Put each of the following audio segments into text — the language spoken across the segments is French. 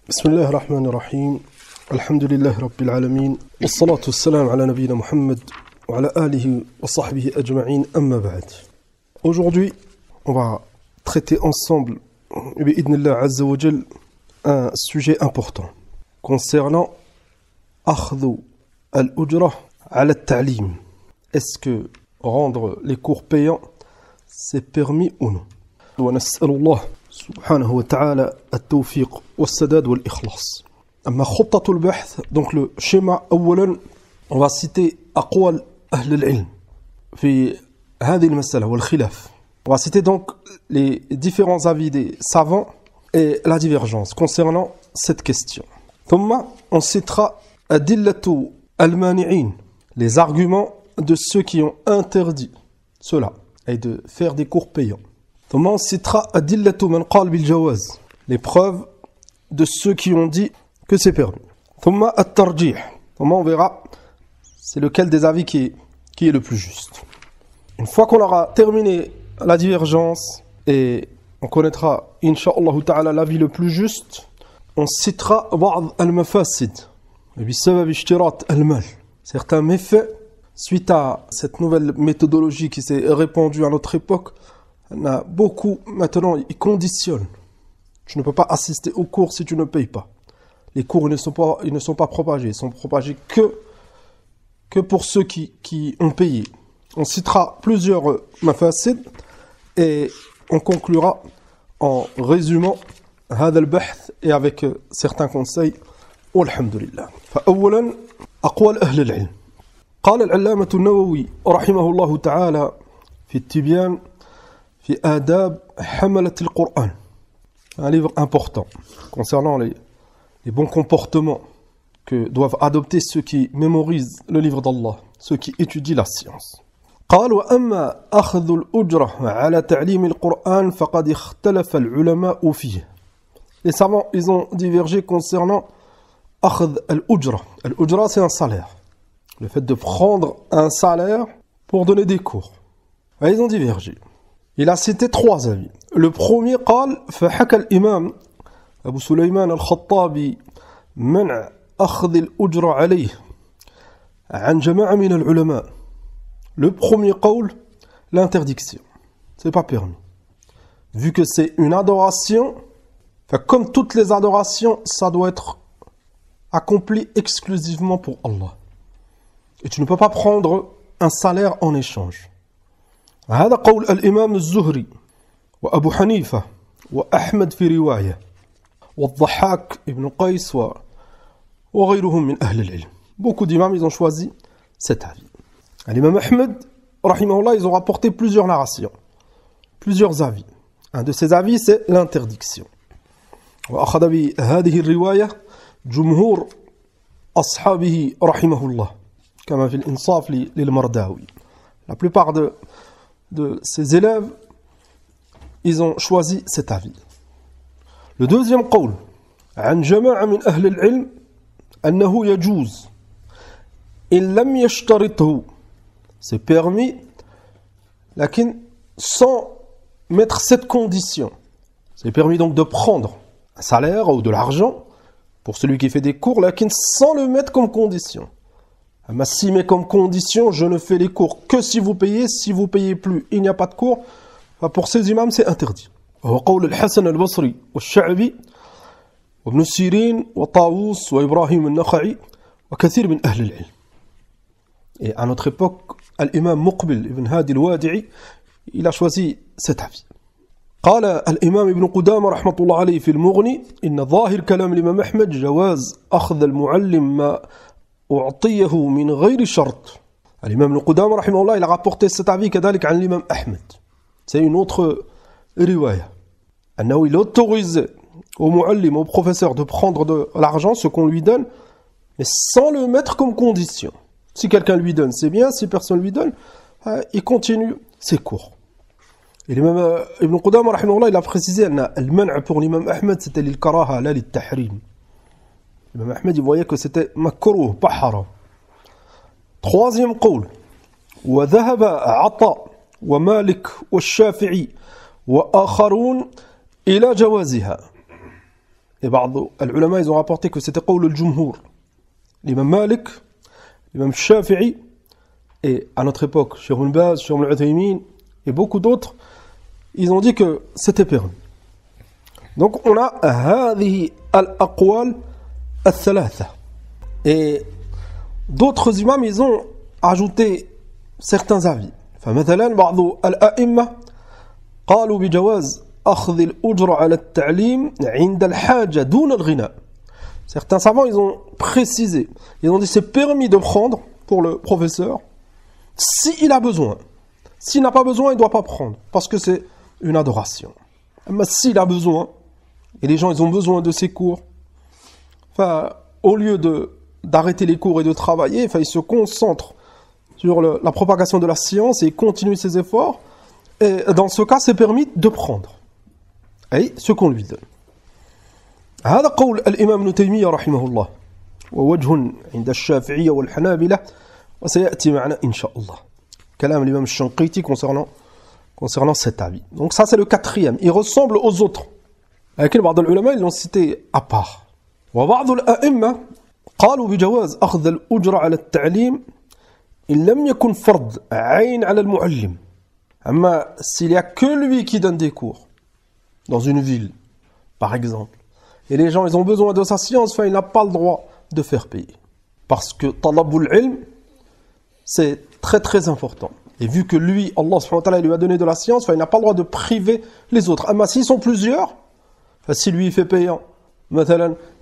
بسم الله الرحمن الرحيم الحمد لله رب العالمين والصلاة والسلام على نبينا محمد وعلى آله وصحبه أجمعين أما بعد. Aujourd'hui, on va traiter ensemble bi'idhnillah azza wa jal un sujet important concernant akhdhu al-ujra ala al-ta'lim. Est-ce que rendre les cours payants c'est permis ou non? Wa nas'alullah subhanahu wa ta'ala at-tawfiq was-sadad wal-ikhlas. Amma khuttat al-bahth, donc le schéma أولا, on va citer aqwal ahl al-ilm fi هذه المسألة والخلاف. On va citer donc les différents avis des savants et la divergence concernant cette question. ثم on citera adillatu al-mani'in, les arguments de ceux qui ont interdit cela et de faire des cours payants. ثم on citera adillatu man qal bil jawaz, les preuves de ceux qui ont dit que c'est permis. ثم at-tarjih, ثم on verra c'est lequel des avis qui est le plus juste. Une fois qu'on aura terminé la divergence et on connaîtra incha'Allah ta'ala l'avis le plus juste, on citera بعض المفاسد بسبب اشتراط المال, certains méfaits suite à cette nouvelle méthodologie qui s'est répandue à notre époque. On a beaucoup maintenant, ils conditionnent. Tu ne peux pas assister aux cours si tu ne payes pas. Les cours ils ne sont pas propagés, ils sont propagés que pour ceux qui ont payé. On citera plusieurs mafasid et on conclura en résumant هذا البحث et avec certains conseils. والحمد لله. فأولا أقوال أهل العلم. قال العلامة النووي رحمه الله تعالى في التبيان في آداب حملة القرآن. Un livre important concernant les bons comportements que doivent adopter ceux qui mémorisent le livre d'Allah, ceux qui étudient la science. قال وأما أخذ الأجرة على تعليم القرآن فقد اختلف العلماء فيه. Les savants, ils ont divergé concernant أخذ الأجرة. الأجرة, c'est un salaire. Le fait de prendre un salaire pour donner des cours. Et ils ont divergé. Il a cité trois avis. Le premier, قال فحكى الإمام أبو سليمان الخطابي منع أخذ الأجرة عليه عن جماعة من العلماء. Le premier qawl, l'interdiction. C'est pas permis. Vu que c'est une adoration, comme toutes les adorations, ça doit être accompli exclusivement pour Allah. Et tu ne peux pas prendre un salaire en échange. هذا قول الإمام الزهري وأبو حنيفة وأحمد في رواية والضحاك ابن قيس وغيرهم من أهل العلم. Beaucoup d'imams, ils ont choisi cet avis. L'imam Ahmed, rahimahullah, ils ont rapporté plusieurs narrations, plusieurs avis. Un de ces avis, c'est l'interdiction. وأخذ بهذه الرواية جمهور أصحابه رحمه الله كما في الإنصاف للمرداوي. La plupart de ses élèves, ils ont choisi cet avis. Le deuxième قول عن جماعة من أهل العلم أنه يجوز إن لم يشترطه, c'est permis, lakin sans mettre cette condition. C'est permis donc de prendre un salaire ou de l'argent pour celui qui fait des cours, lakin sans le mettre comme condition. Mais si met comme condition, je ne fais les cours que si vous payez plus, il n'y a pas de cours, pour ces imams c'est interdit. وقول الحسن البصري والشعبي وابن سيرين وطاووس وإبراهيم النخعي وكثير من أهل العلم. Et à notre époque, l'imam Muqbil ibn Hadi al-Wadi'i, il a choisi cet avis. قال الإمام ابن قدامة رحمة الله عليه في المغني إن ظاهر كلام الإمام أحمد جواز أخذ المعلم ما أعطيه من غير شرط. الإمام ابن قدامة رحمه الله, il a rapporté cet avis كذلك عن l'imam Ahmed. C'est une autre riwaya. أنه il autorise au muallim, au professeur de prendre de l'argent, ce qu'on lui donne, mais sans le mettre comme condition. Si quelqu'un lui donne, c'est bien. Si personne lui donne, il continue ses cours. Et l'imam Ibn Qudama, rahimahullah, il a précisé que le man' pour l'imam Ahmed, c'était l'il-karaha, là, l'il-tahrim. L'imam Ahmed, il voyait que c'était makruh, pas haram. Troisième qawl. وذهب عطاء ومالك والشافعي وآخرون إلى جوازها. et بعض العلماء ils ont rapporté que c'était قول الجمهور, l'imam Malik, l'imam Shafi'i, et à notre époque, Cheikh Ibn Baz, Cheikh Ibn Uthaymin, et beaucoup d'autres, ils ont dit que c'était permis. Donc on a هذه الأقوال الثلاثة. Et d'autres imams, ils ont ajouté certains avis. فمثلا بعض الأئمة قالوا بجواز أخذ الأجر على التعليم عند الحاجة دون الغناء. Certains savants, ils ont précisé, ils ont dit c'est permis de prendre pour le professeur s'il a besoin. S'il n'a pas besoin, il ne doit pas prendre, parce que c'est une adoration. Mais s'il a besoin, et les gens ils ont besoin de ces cours, enfin, au lieu d'arrêter les cours et de travailler, enfin, ils se concentrent sur la propagation de la science et ils continuent ses efforts. Et dans ce cas, c'est permis de prendre. Et ce qu'on lui donne. هذا قول الإمام ابن تيمية رحمه الله ووجه عند الشافعية والحنابلة وسيأتي معنا إن شاء الله كلام الإمام الشنقيطي concernant cet avis. Donc ça c'est le quatrième, il ressemble aux autres. لكن بعض العلماء ils l'ont cité à part. وبعض الأئمة قالوا بجواز أخذ الأجر على التعليم إن لم يكن فرض عين على المعلم. أما s'il y a que lui qui donne des cours dans une ville, par exemple, et les gens ils ont besoin de sa science, enfin, il n'a pas le droit de faire payer. Parce que talabul ilm, c'est très très important. Et vu que lui, Allah subhanahu wa ta'ala, lui a donné de la science, enfin, il n'a pas le droit de priver les autres. Mais s'ils sont plusieurs, enfin, si lui il fait payant,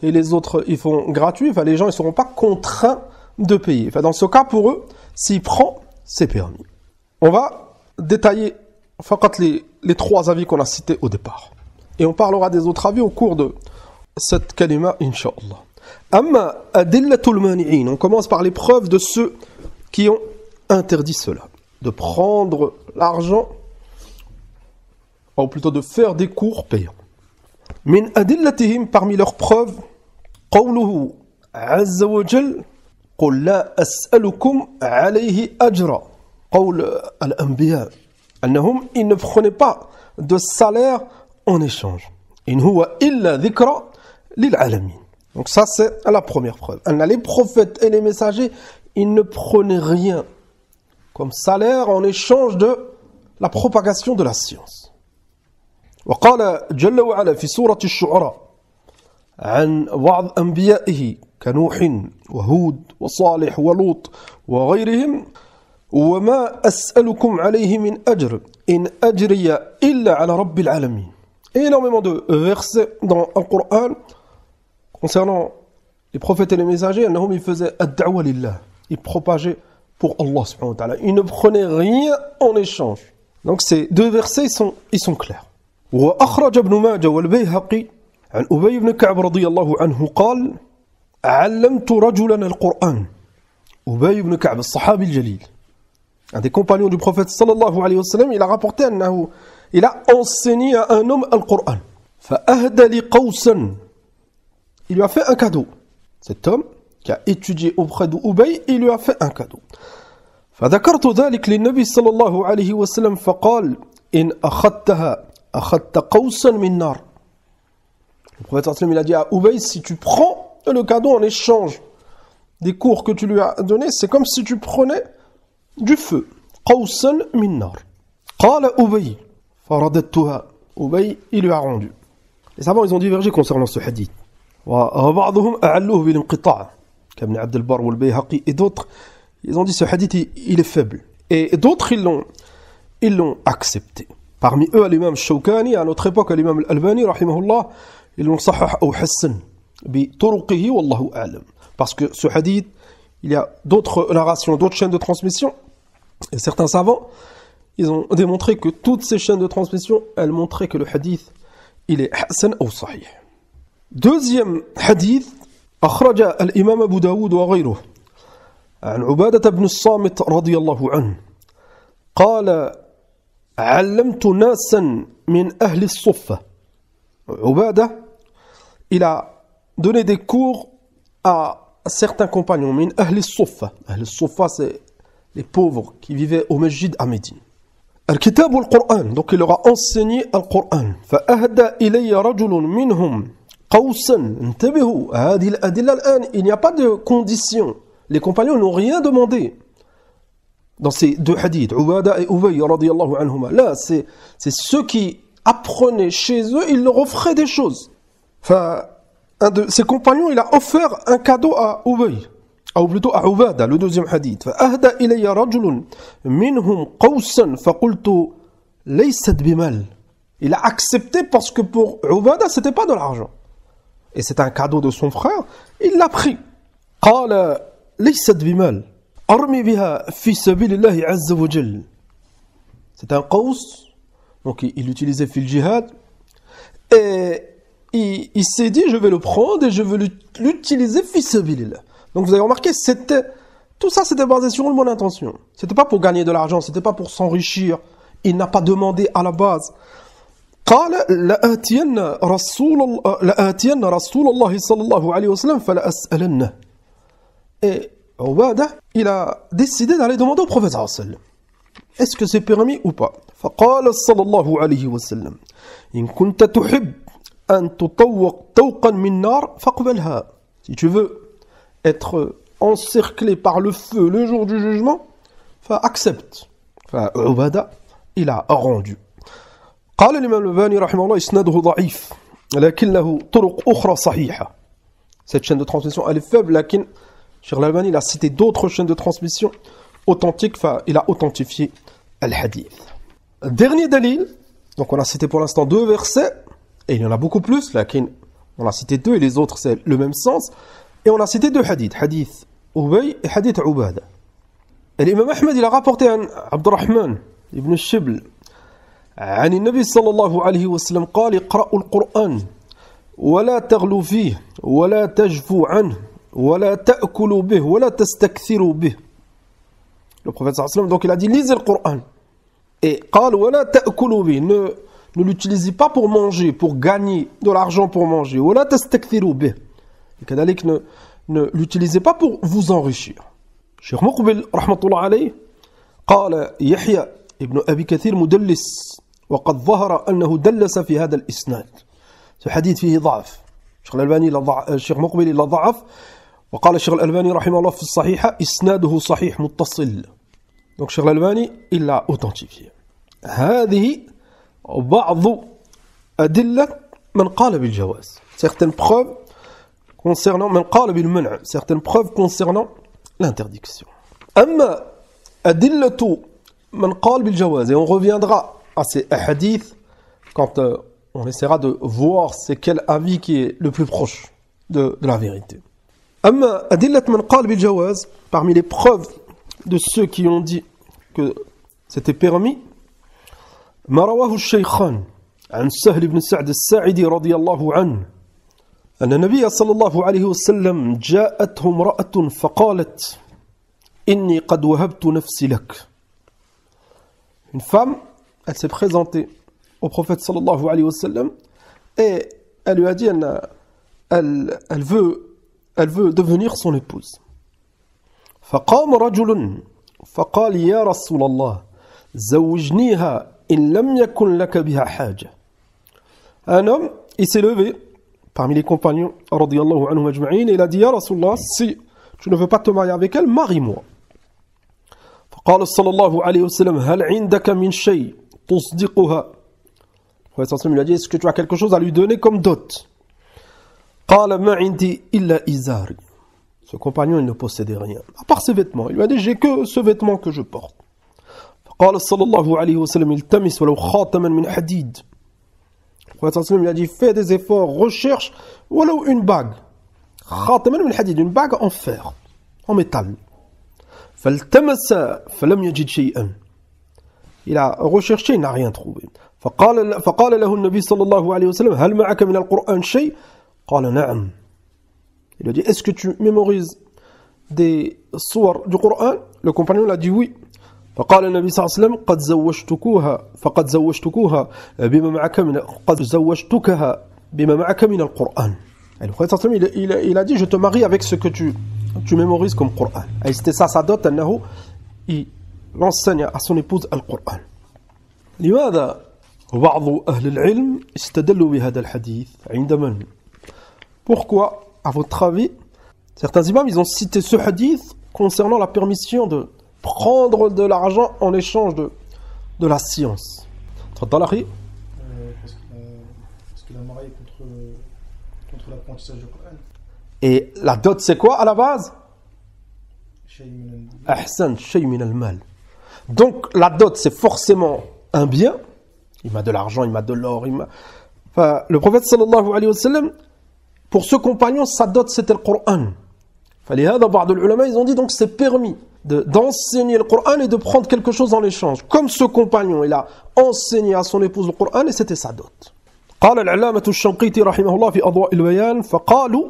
et les autres ils font gratuit, enfin, les gens ils ne seront pas contraints de payer. Enfin, dans ce cas, pour eux, s'il prend, c'est permis. On va détailler les trois avis qu'on a cités au départ. Et on parlera des autres avis au cours de cette kalima, incha'Allah. Amma adillatul mani'in, on commence par les preuves de ceux qui ont interdit cela, de prendre l'argent, ou plutôt de faire des cours payants. Min adillatihim, parmi leurs preuves, qawluhu azza wa jal, qul la as'alukum alayhi ajra. Qawl al-anbiya, annahum, ils ne prenaient pas de salaire en échange. In huwa illa dhikra lil alamin. Donc ça c'est la première preuve. Les prophètes et les messagers, ils ne prenaient rien comme salaire en échange de la propagation de la science. وقال جل وعلا في سورة الشعراء عن بعض أنبيائه كنوح وهود وصالح ولوط وغيرهم وما أسألكم عليه من أجر إن أجري إلا على رب العالمين. Énormément de versets dans le Coran concernant les prophètes et les messagers, ils faisaient ad-da'wa lillah, ils propageaient pour Allah subhanahu wa ta'ala, ils ne prenaient rien en échange. Donc ces deux versets ils sont clairs. وأخرج ابن ماجه والبيهقي عن أبي بن كعب رضي الله عنه قال علمت رجلا القرآن. أبي بن كعب الصحابي الجليل, un des compagnons du prophète sallallahu alayhi wa sallam, il a rapporté il a enseigné à un homme le Coran. فأهدى لي قوسا, il lui a fait un cadeau. Cet homme qui a étudié auprès d'Ubay, il lui a fait un cadeau. فذكرت ذلك للنبي صلى الله عليه وسلم فقال إن أخذتها أخذت قوسا من نار. Le prophète sallallahu alayhi wa sallam, il a dit à Ubay, si tu prends le cadeau en échange des cours que tu lui as donnés, c'est comme si tu prenais du feu. قوسا من نار. قال أبي فرددتها. Ubay, il lui a rendu. Les savants, ils ont divergé concernant ce hadith. وبعضهم أعلوه بالانقطاع كابن عبد البر والبيهقي, et d'autres ils ont dit ce hadith il est faible, et d'autres ils l'ont accepté. Parmi eux l'imam Shawkani, à notre époque l'imam Al-Albani rahimahullah, ils l'ont sahah ou hassan bi turuqihi wallahu a'lam, parce que ce hadith il y a d'autres narrations, d'autres chaînes de transmission, et certains savants ils ont démontré que toutes ces chaînes de transmission elles montraient que le hadith il est hassan ou sahih. Deuxième hadith, أخرج الإمام أبو داود وغيره عن عبادة بن الصامت رضي الله عنه قال علمت ناسا من أهل الصفة. عبادة, il a donné des cours à certains compagnons من أهل الصفة. أهل الصفة, c'est les pauvres qui vivaient au masjid à Médine. الكتاب والقرآن, donc il leur a enseigné le Coran. فأهدى إلي رجل منهم قوسا انتبهوا هذه الأدلة الآن il n'y a pas de condition. Les compagnons n'ont rien demandé dans ces deux hadiths, Ubada et Ubay radiyallahu anhuma. Là, c'est ceux qui apprenaient chez eux, ils leur offraient des choses. Enfin, un de ses compagnons, il a offert un cadeau à Ubay, ou plutôt à Ubada, le deuxième hadith. فأهدى إلي رجل منهم قوسا فقلت ليست بمال. Il a accepté parce que pour Ubada, c'était pas de l'argent. Et c'est un cadeau de son frère, il l'a pris. قال ليست بمال. أرمي بها في سبيل الله عز وجل. C'est un qaus, donc il l'utilisait في الجهاد, et il s'est dit je vais le prendre et je vais l'utiliser في سبيل الله. Donc vous avez remarqué, tout ça c'était basé sur une bonne intention. C'était pas pour gagner de l'argent, c'était pas pour s'enrichir. Il n'a pas demandé à la base. قال لآتين رسول الله صلى الله عليه وسلم فلأسألنه. Et Ubada, il a décidé d'aller demander au prophète sallallahu alayhi wa sallam. Est-ce que c'est permis ou pas? فقال صلى الله عليه وسلم إن كنت تحب أن تطوق طوقا من نار فاقبلها. Si tu veux être encerclé par le feu le jour du jugement, accepte. Ubada, il a rendu. قال الإمام الألباني رحمه الله إسناده ضعيف لكن له طرق أخرى صحيحة. Cette chaîne de transmission elle est faible, lakin Cheikh Al-Albani il a cité d'autres chaînes de transmission authentiques, il a authentifié al-hadith. Dernier dalil, donc on a cité pour l'instant 2 versets, et il y en a beaucoup plus, lakin on a cité 2 et les autres c'est le même sens, et on a cité 2 hadiths, hadith Ubay et hadith Ubada. Et l'imam Ahmed il a rapporté à Abdurrahman ibn Shibl عن النبي صلى الله عليه وسلم قال اقرأوا القرآن ولا تغلوا فيه ولا تجفوا عنه ولا تأكلوا به ولا تستكثروا به. Le prophète صلى الله عليه وسلم donc il a dit lisez le Coran et قال ولا تأكلوا به, ne l'utilisez pas pour manger, pour gagner de l'argent pour manger, ولا تستكثروا به, et كذلك ne l'utilisez pas pour vous enrichir. Cheikh Muqbil رحمة الله عليه قال يحيى ابن أبي كثير مدلس وقد ظهر أنه دلس في هذا الإسناد. Ce hadith فيه ضعف. الشيخ مقبل إلى ضعف, وقال الشيخ الألباني رحمه الله في الصحيحة إسناده صحيح متصل. Donc الشيخ الألباني il l'a authentifié. هذه بعض أدلة من قال بالجواز. Certaines preuves concernant من قال بالمنع. Certaines preuves concernant l'interdiction. أما أدلة من قال بالجواز, et on reviendra à ces hadiths quand on essaiera de voir c'est quel avis qui est le plus proche de la vérité. أما أدلة من قال بالجواز, parmi les preuves de ceux qui ont dit que c'était permis, ما رواه الشيخان عن سهل بن سعد الساعدي رضي الله عنه أن النبي صلى الله عليه وسلم جاءته امرأة فقالت إني قد وهبت نفسي لك. Une femme, elle s'est présentée au prophète sallallahu alayhi wa sallam et elle lui a dit elle veut devenir son épouse. فقام رجل فقال يا رسول الله زوجنيها إن لم يكن لك بها حاجة. Un homme, il s'est levé parmi les compagnons radiyallahu anhum ajma'in et il a dit ya Rasulullah, si tu ne veux pas te marier avec elle, marie-moi. قال صلى الله عليه وسلم هل عندك من شيء تصدقها. Le prophète lui a dit est-ce que tu as quelque chose à lui donner comme dot. قال ما عندي إلا إزاري. Ce compagnon il ne possédait rien à part ses vêtements. Il lui a dit j'ai que ce vêtement que je porte. قال صلى الله عليه وسلم التمس ولو خاتما من حديد. Le prophète lui a dit fais des efforts, recherche ولو une bague. خاتما من حديد, une bague en fer, en métal. فالتمس فلم يجد شيئا. Il a recherché, il n'a rien trouvé. فقال له النبي صلى الله عليه وسلم هل معك من القرآن شيء؟ قال نعم. Il a dit est-ce que tu mémorises des sourates du Coran? Le compagnon l'a dit oui. فقال النبي صلى الله عليه وسلم قد زوجتكوها بما معك من القرآن. Et le prophète صلى الله عليه وسلم il a dit je te marie avec ce que tu mémorises comme Coran. Et c'était ça sa dot, il enseigne à son épouse le Coran. لماذا بعض أهل العلم استدلوا بهذا الحديث عند من؟ Pourquoi, à votre avis, certains imams, ils ont cité ce hadith concernant la permission de prendre de l'argent en échange de la science. Parce qu'il a marié contre l'apprentissage du Coran. Et la dot, c'est quoi à la base? Ahsan, shay min al-mal. Donc la dot, c'est forcément un bien. Il m'a de l'argent, il m'a de l'or, Enfin, le prophète sallallahu alayhi wa sallam, pour ce compagnon, sa dot, c'était le Coran. Ils ont dit donc c'est permis d'enseigner le Coran et de prendre quelque chose en échange. Comme ce compagnon, il a enseigné à son épouse le Coran et c'était sa dot. قال العلامة الشنقيطي رحمه الله في أضواء البيان فقالوا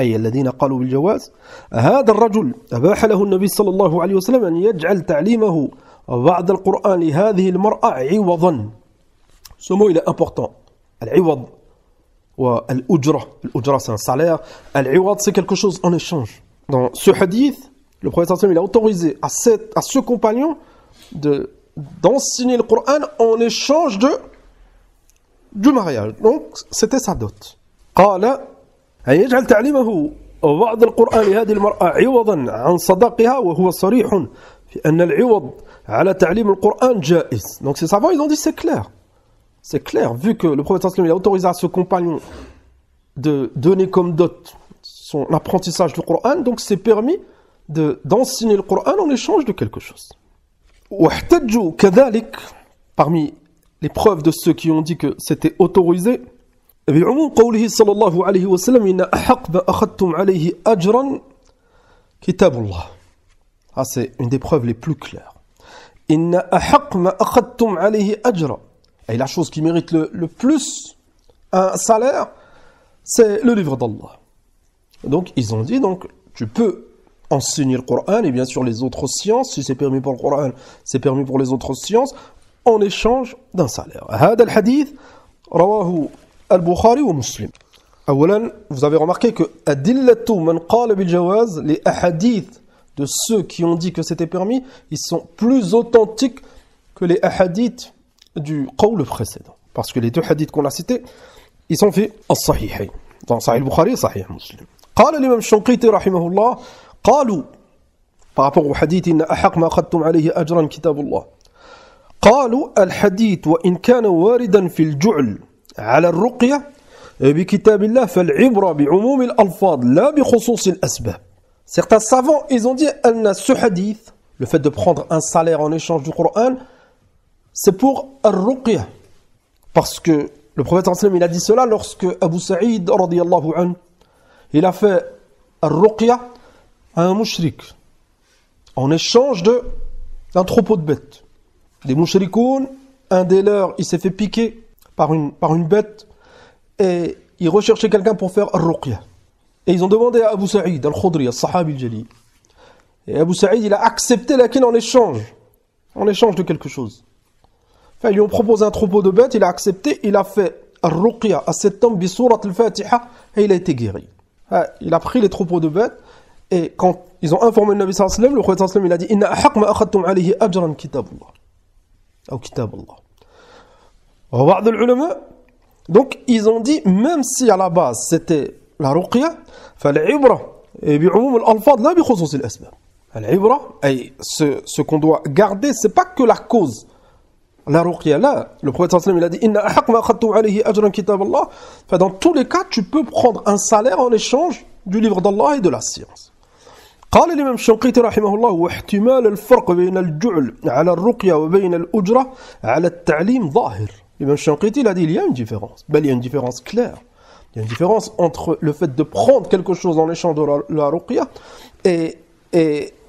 أي الذين قالوا بالجواز هذا الرجل أباح له النبي صلى الله عليه وسلم أن يجعل تعليمه بعد القرآن لهذه المرأة عوضا. Ce mot il est important. العوض والأجرة. الأجرة c'est un salaire. العوض c'est quelque chose en échange. Dans ce hadith, le prophète il a autorisé à ce compagnon d'enseigner le Coran en échange du mariage. Donc c'était sa dot. قال أن يجعل تعليمه بعض القرآن لهذه المرأة عوضا عن صداقها وهو صريح في أن العوض على تعليم القرآن جائز. Donc ces savants ils ont dit c'est clair. C'est clair, vu que le prophète il a autorisé à ce compagnon de donner comme dot son apprentissage du Coran, donc c'est permis d'enseigner le Coran en échange de quelque chose. واحتجوا كذلك parmi les preuves de ceux qui ont dit que c'était autorisé بعموم قوله صلى الله عليه وسلم إن أحق ما أخذتم عليه أجرا كتاب الله. Ah, c'est une des preuves les plus claires. إن أحق ما أخذتم عليه أجرا. Et la chose qui mérite le plus un salaire, c'est le livre d'Allah. Donc ils ont dit, donc tu peux enseigner le Coran et bien sûr les autres sciences, si c'est permis pour le Coran, c'est permis pour les autres sciences, en échange d'un salaire. هذا الحديث رواه البخاري ومسلم. أولا, vous avez remarqué que أدلة من قال بالجواز, les ahadiths de ceux qui ont dit que c'était permis, ils sont plus authentiques que les ahadiths du qawl précédent. Parce que les deux hadiths qu'on a cités, ils sont faits as-sahihayn. Dans Sahih al-Bukhari et Sahih Muslim. قال الإمام الشنقيطي رحمه الله قالوا par rapport au hadith إن أحق ما أخذتم عليه أجرا كتاب الله قالوا الحديث وإن كان واردا في الجعل على الرقية بكتاب الله فالعبرة بعموم الألفاظ لا بخصوص الأسباب. Certains savants, ils ont dit أن ce hadith, le fait de prendre un salaire en échange du Coran, c'est pour al-ruqya. Parce que le prophète il a dit cela lorsque Abu Sa'id radiyallahu anhu, il a fait al-ruqya à un mushrik en échange d'un troupeau de bêtes. Des mushrikoun, un des leurs, il s'est fait piquer par une bête et il recherchait quelqu'un pour faire al-ruqya. Et ils ont demandé à Abu Sa'id al-Khudri, al-Sahabi al-Jali. Et Abu Sa'id, il a accepté laquelle en échange de quelque chose. Enfin, ils lui ont proposé un troupeau de bêtes, il a accepté, il a fait al-ruqya à cet homme bi surat al-Fatiha et il a été guéri. Il a pris les troupeaux de bêtes et quand ils ont informé le Nabi sallallahu alayhi wa sallam, le prophète sallallahu alayhi wa sallam, il a dit inna ahaq ma akhadtum alayhi ajran kitabullah. Ou kitabullah. Wa ba'd al-ulama, donc ils ont dit même si à la base c'était la ruqya, فالعبرة بعموم الألفاظ لا بخصوص الأسباب. العبرة أي ce qu'on doit garder, c'est pas que la cause. La ruqya, là, le prophète sallallahu alayhi wa sallam, il a dit inna ahaq ma akhadtum alayhi ajran kitab Allah. Enfin, dans tous les cas, tu peux prendre un salaire en échange du livre d'Allah et de la science. قال الإمام الشنقيطي رحمه الله واحتمال الفرق بين الجعل على الرقية وبين الأجرة على التعليم ظاهر. L'imam الشنقيطي il a dit il y a une différence. Ben, il y a une différence claire. Il y a une différence entre le fait de prendre quelque chose en échange de la ruqya et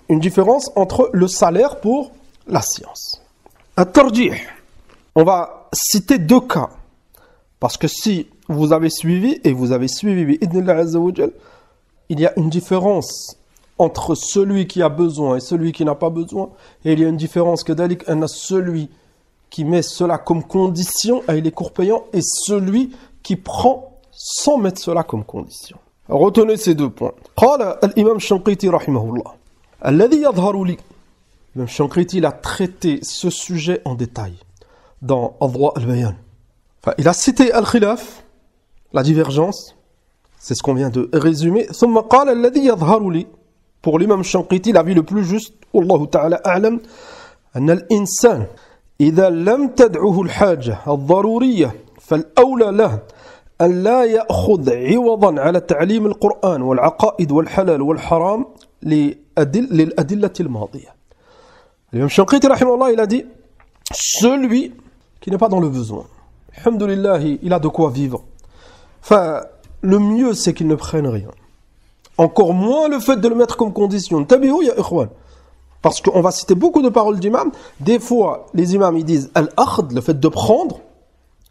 une différence entre le salaire pour la science. At-tarjih. On va citer deux cas. Parce que si vous avez suivi, et vous avez suivi, bi'idhnillah azza wa jal, il y a une différence entre celui qui a besoin et celui qui n'a pas besoin. Et il y a une différence que d'alik, celui qui met cela comme condition, et les cours payants, et celui qui prend sans mettre cela comme condition. Retenez ces deux points. قال الإمام الشنقيطي رحمه الله الذي يظهر لي. L'imam Shankriti, il a traité ce sujet en détail dans Adwa al-Bayan. Enfin, il a cité al-Khilaf, la divergence, C'est ce qu'on vient de résumer. ثم قال الذي يظهر لي pour l'imam Shanqiti, l'avis le plus juste, والله تعالى أعلم أن الإنسان إذا لم تدعه الحاجة الضرورية فالأولى له أن لا يأخذ عوضا على تعليم القرآن والعقائد والحلال والحرام للأدلة الماضية. L'imam Shanqiti, rahimahullah, il a dit, celui qui n'est pas dans le besoin, alhamdulillah, il a de quoi vivre. Enfin, le mieux, c'est qu'il ne prenne rien. Encore moins le fait de le mettre comme condition. Tabi'ou ya ikhwan. Parce qu'on va citer beaucoup de paroles d'imams. Des fois, les imams, ils disent al-akhd, le fait de prendre,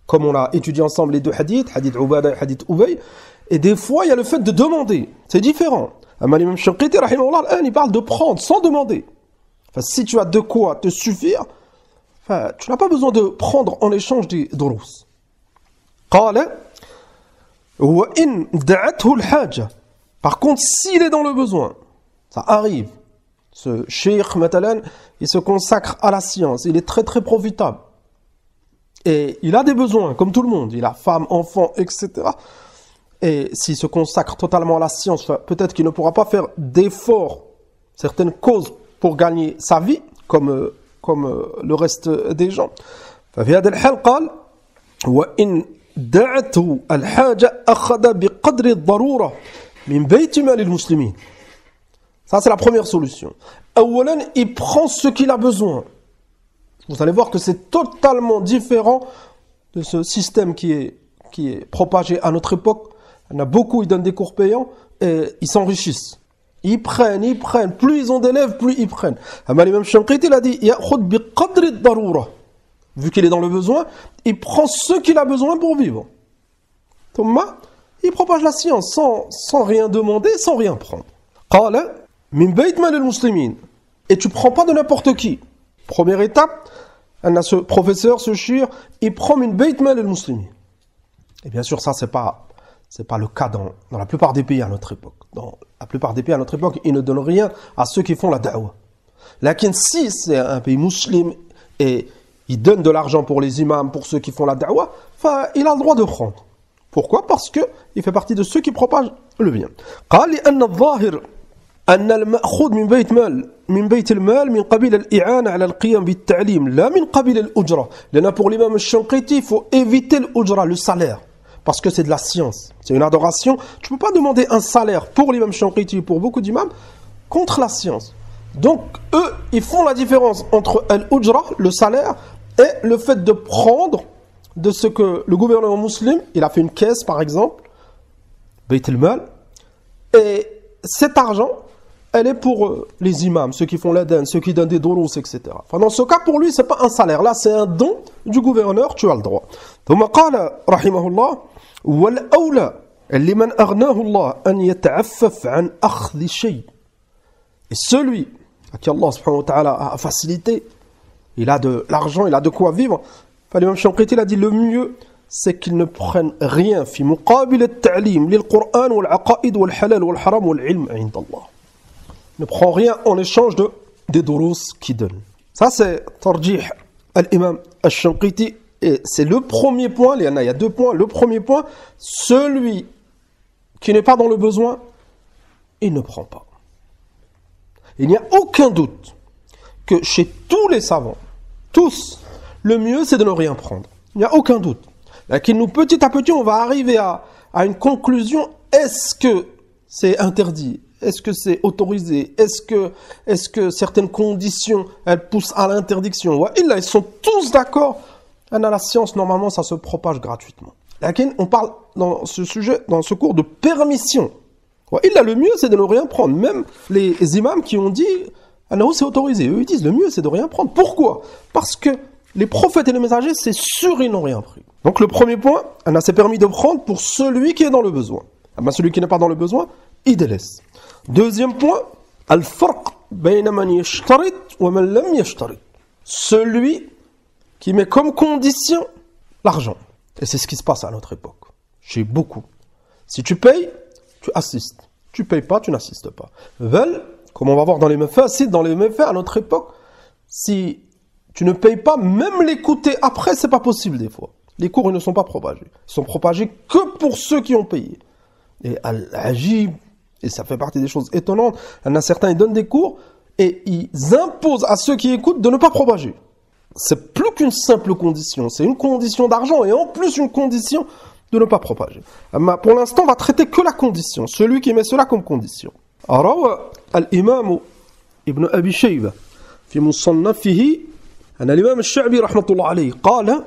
comme on a étudié ensemble les deux hadiths, hadith Ubada et hadith Ubay. Et des fois, il y a le fait de demander. C'est différent. L'imam Shanqiti, rahimahullah, il parle de prendre sans demander. Enfin, si tu as de quoi te suffire, enfin, tu n'as pas besoin de prendre en échange des durous. Qala wa in da'athu al-haja. Par contre, s'il est dans le besoin, ça arrive. Ce cheikh, matalan, il se consacre à la science. Il est très très profitable. Et il a des besoins, comme tout le monde. Il a femme, enfant, etc. Et s'il se consacre totalement à la science, peut-être qu'il ne pourra pas faire d'efforts, certaines causes pour gagner sa vie, comme le reste des gens. ففي هذا الحال قال وإن دعته الحاجة أخذ بقدر الضرورة من بيت مال المسلمين. Ça, c'est la première solution. أولاً, il prend ce qu'il a besoin. Vous allez voir que c'est totalement différent de ce système qui est propagé à notre époque. Il y en a beaucoup, ils donnent des cours payants et ils s'enrichissent. Ils prennent. Plus ils ont d'élèves, plus ils prennent. L'imam Shanqiti, il a dit يأخذ بقدر الضرورة. Vu qu'il est dans le besoin, il prend ce qu'il a besoin pour vivre. Thomas, il propage la science sans rien demander, sans rien prendre. قال من بيت مال المسلمين. Et tu prends pas de n'importe qui. Première étape, on a ce professeur, ce shir, il prend min bayt mal al-muslimin. Et bien sûr, ça, c'est pas le cas dans la plupart des pays à notre époque. Dans la plupart des pays à notre époque, ils ne donnent rien à ceux qui font la da'wah. Lakin si c'est un pays musulman et il donne de l'argent pour les imams, pour ceux qui font la da'wah, il a le droit de prendre. Pourquoi? Parce que il fait partie de ceux qui propagent le bien. قال لأن الظاهر أن المأخوذ من بيت المال من قبيل الإعانة على القيام بالتعليم لا من قبيل الأجرة. لأن pour l'imam al-Shanqiti, il faut éviter l'ujra, le salaire. Parce que c'est de la science, c'est une adoration. Tu ne peux pas demander un salaire pour l'imam Shanqiti, pour beaucoup d'imams, contre la science. Donc, eux, ils font la différence entre al-ujra, le salaire, et le fait de prendre de ce que le gouvernement musulman, il a fait une caisse par exemple, Bayt al-Mal, et cet argent, elle est pour les imams, ceux qui font l'adhan, ceux qui donnent des durous, etc. Enfin, dans ce cas, pour lui, c'est pas un salaire. Là, c'est un don du gouverneur, tu as le droit. ثم قال رحمه الله والأولى لمن أغناه الله أن يتعفف عن أخذ شيء. Et celui à qui Allah subhanahu wa ta'ala a facilité, il a de l'argent, il a de quoi vivre. L'imam Shanqiti, il a dit le mieux, c'est qu'ils ne prennent rien في مقابل التعليم للقرآن والعقائد والحلال والحرام والعلم عند الله. Ne prend rien en échange des durous qu'il donne. Ça, c'est tarjih al-imam al-Shanqiti. Et c'est le premier point. Il y a deux points. Le premier point, celui qui n'est pas dans le besoin, il ne prend pas. Il n'y a aucun doute que chez tous les savants, tous, le mieux, c'est de ne rien prendre. Il n'y a aucun doute. Nous, petit à petit, on va arriver à une conclusion. Est-ce que c'est interdit? Est-ce que c'est autorisé? Est-ce que certaines conditions, elles poussent à l'interdiction? Ouais, ils sont tous d'accord. La science, normalement, ça se propage gratuitement. On parle dans ce sujet, dans ce cours, de permission. Ouais, le mieux, c'est de ne rien prendre. Même les imams qui ont dit, c'est autorisé. Eux, ils disent, le mieux, c'est de rien prendre. Pourquoi? Parce que les prophètes et les messagers, c'est sûr, ils n'ont rien pris. Donc, le premier point, c'est permis de prendre pour celui qui est dans le besoin. Celui qui n'est pas dans le besoin, il délaisse. Deuxième point, al-farq bayna man yashtarit wa man lam yashtarit. Celui qui met comme condition l'argent. Et c'est ce qui se passe à notre époque. Chez beaucoup. Si tu payes, tu assistes. Tu payes pas, tu n'assistes pas. Comme on va voir dans les méfaits, à notre époque, si tu ne payes pas, même l'écouter après, c'est pas possible des fois. Les cours, ils ne sont pas propagés. Ils sont propagés que pour ceux qui ont payé. Et al-ajib, et ça fait partie des choses étonnantes, il y en a certains, ils donnent des cours et ils imposent à ceux qui écoutent de ne pas propager. C'est plus qu'une simple condition, c'est une condition d'argent et en plus une condition de ne pas propager. Mais pour l'instant, on va traiter que la condition, celui qui met cela comme condition. Alors, al-imam ibn Abi Shayba, في مصنفه أن الإمام الشعبي رحمة الله عليه قال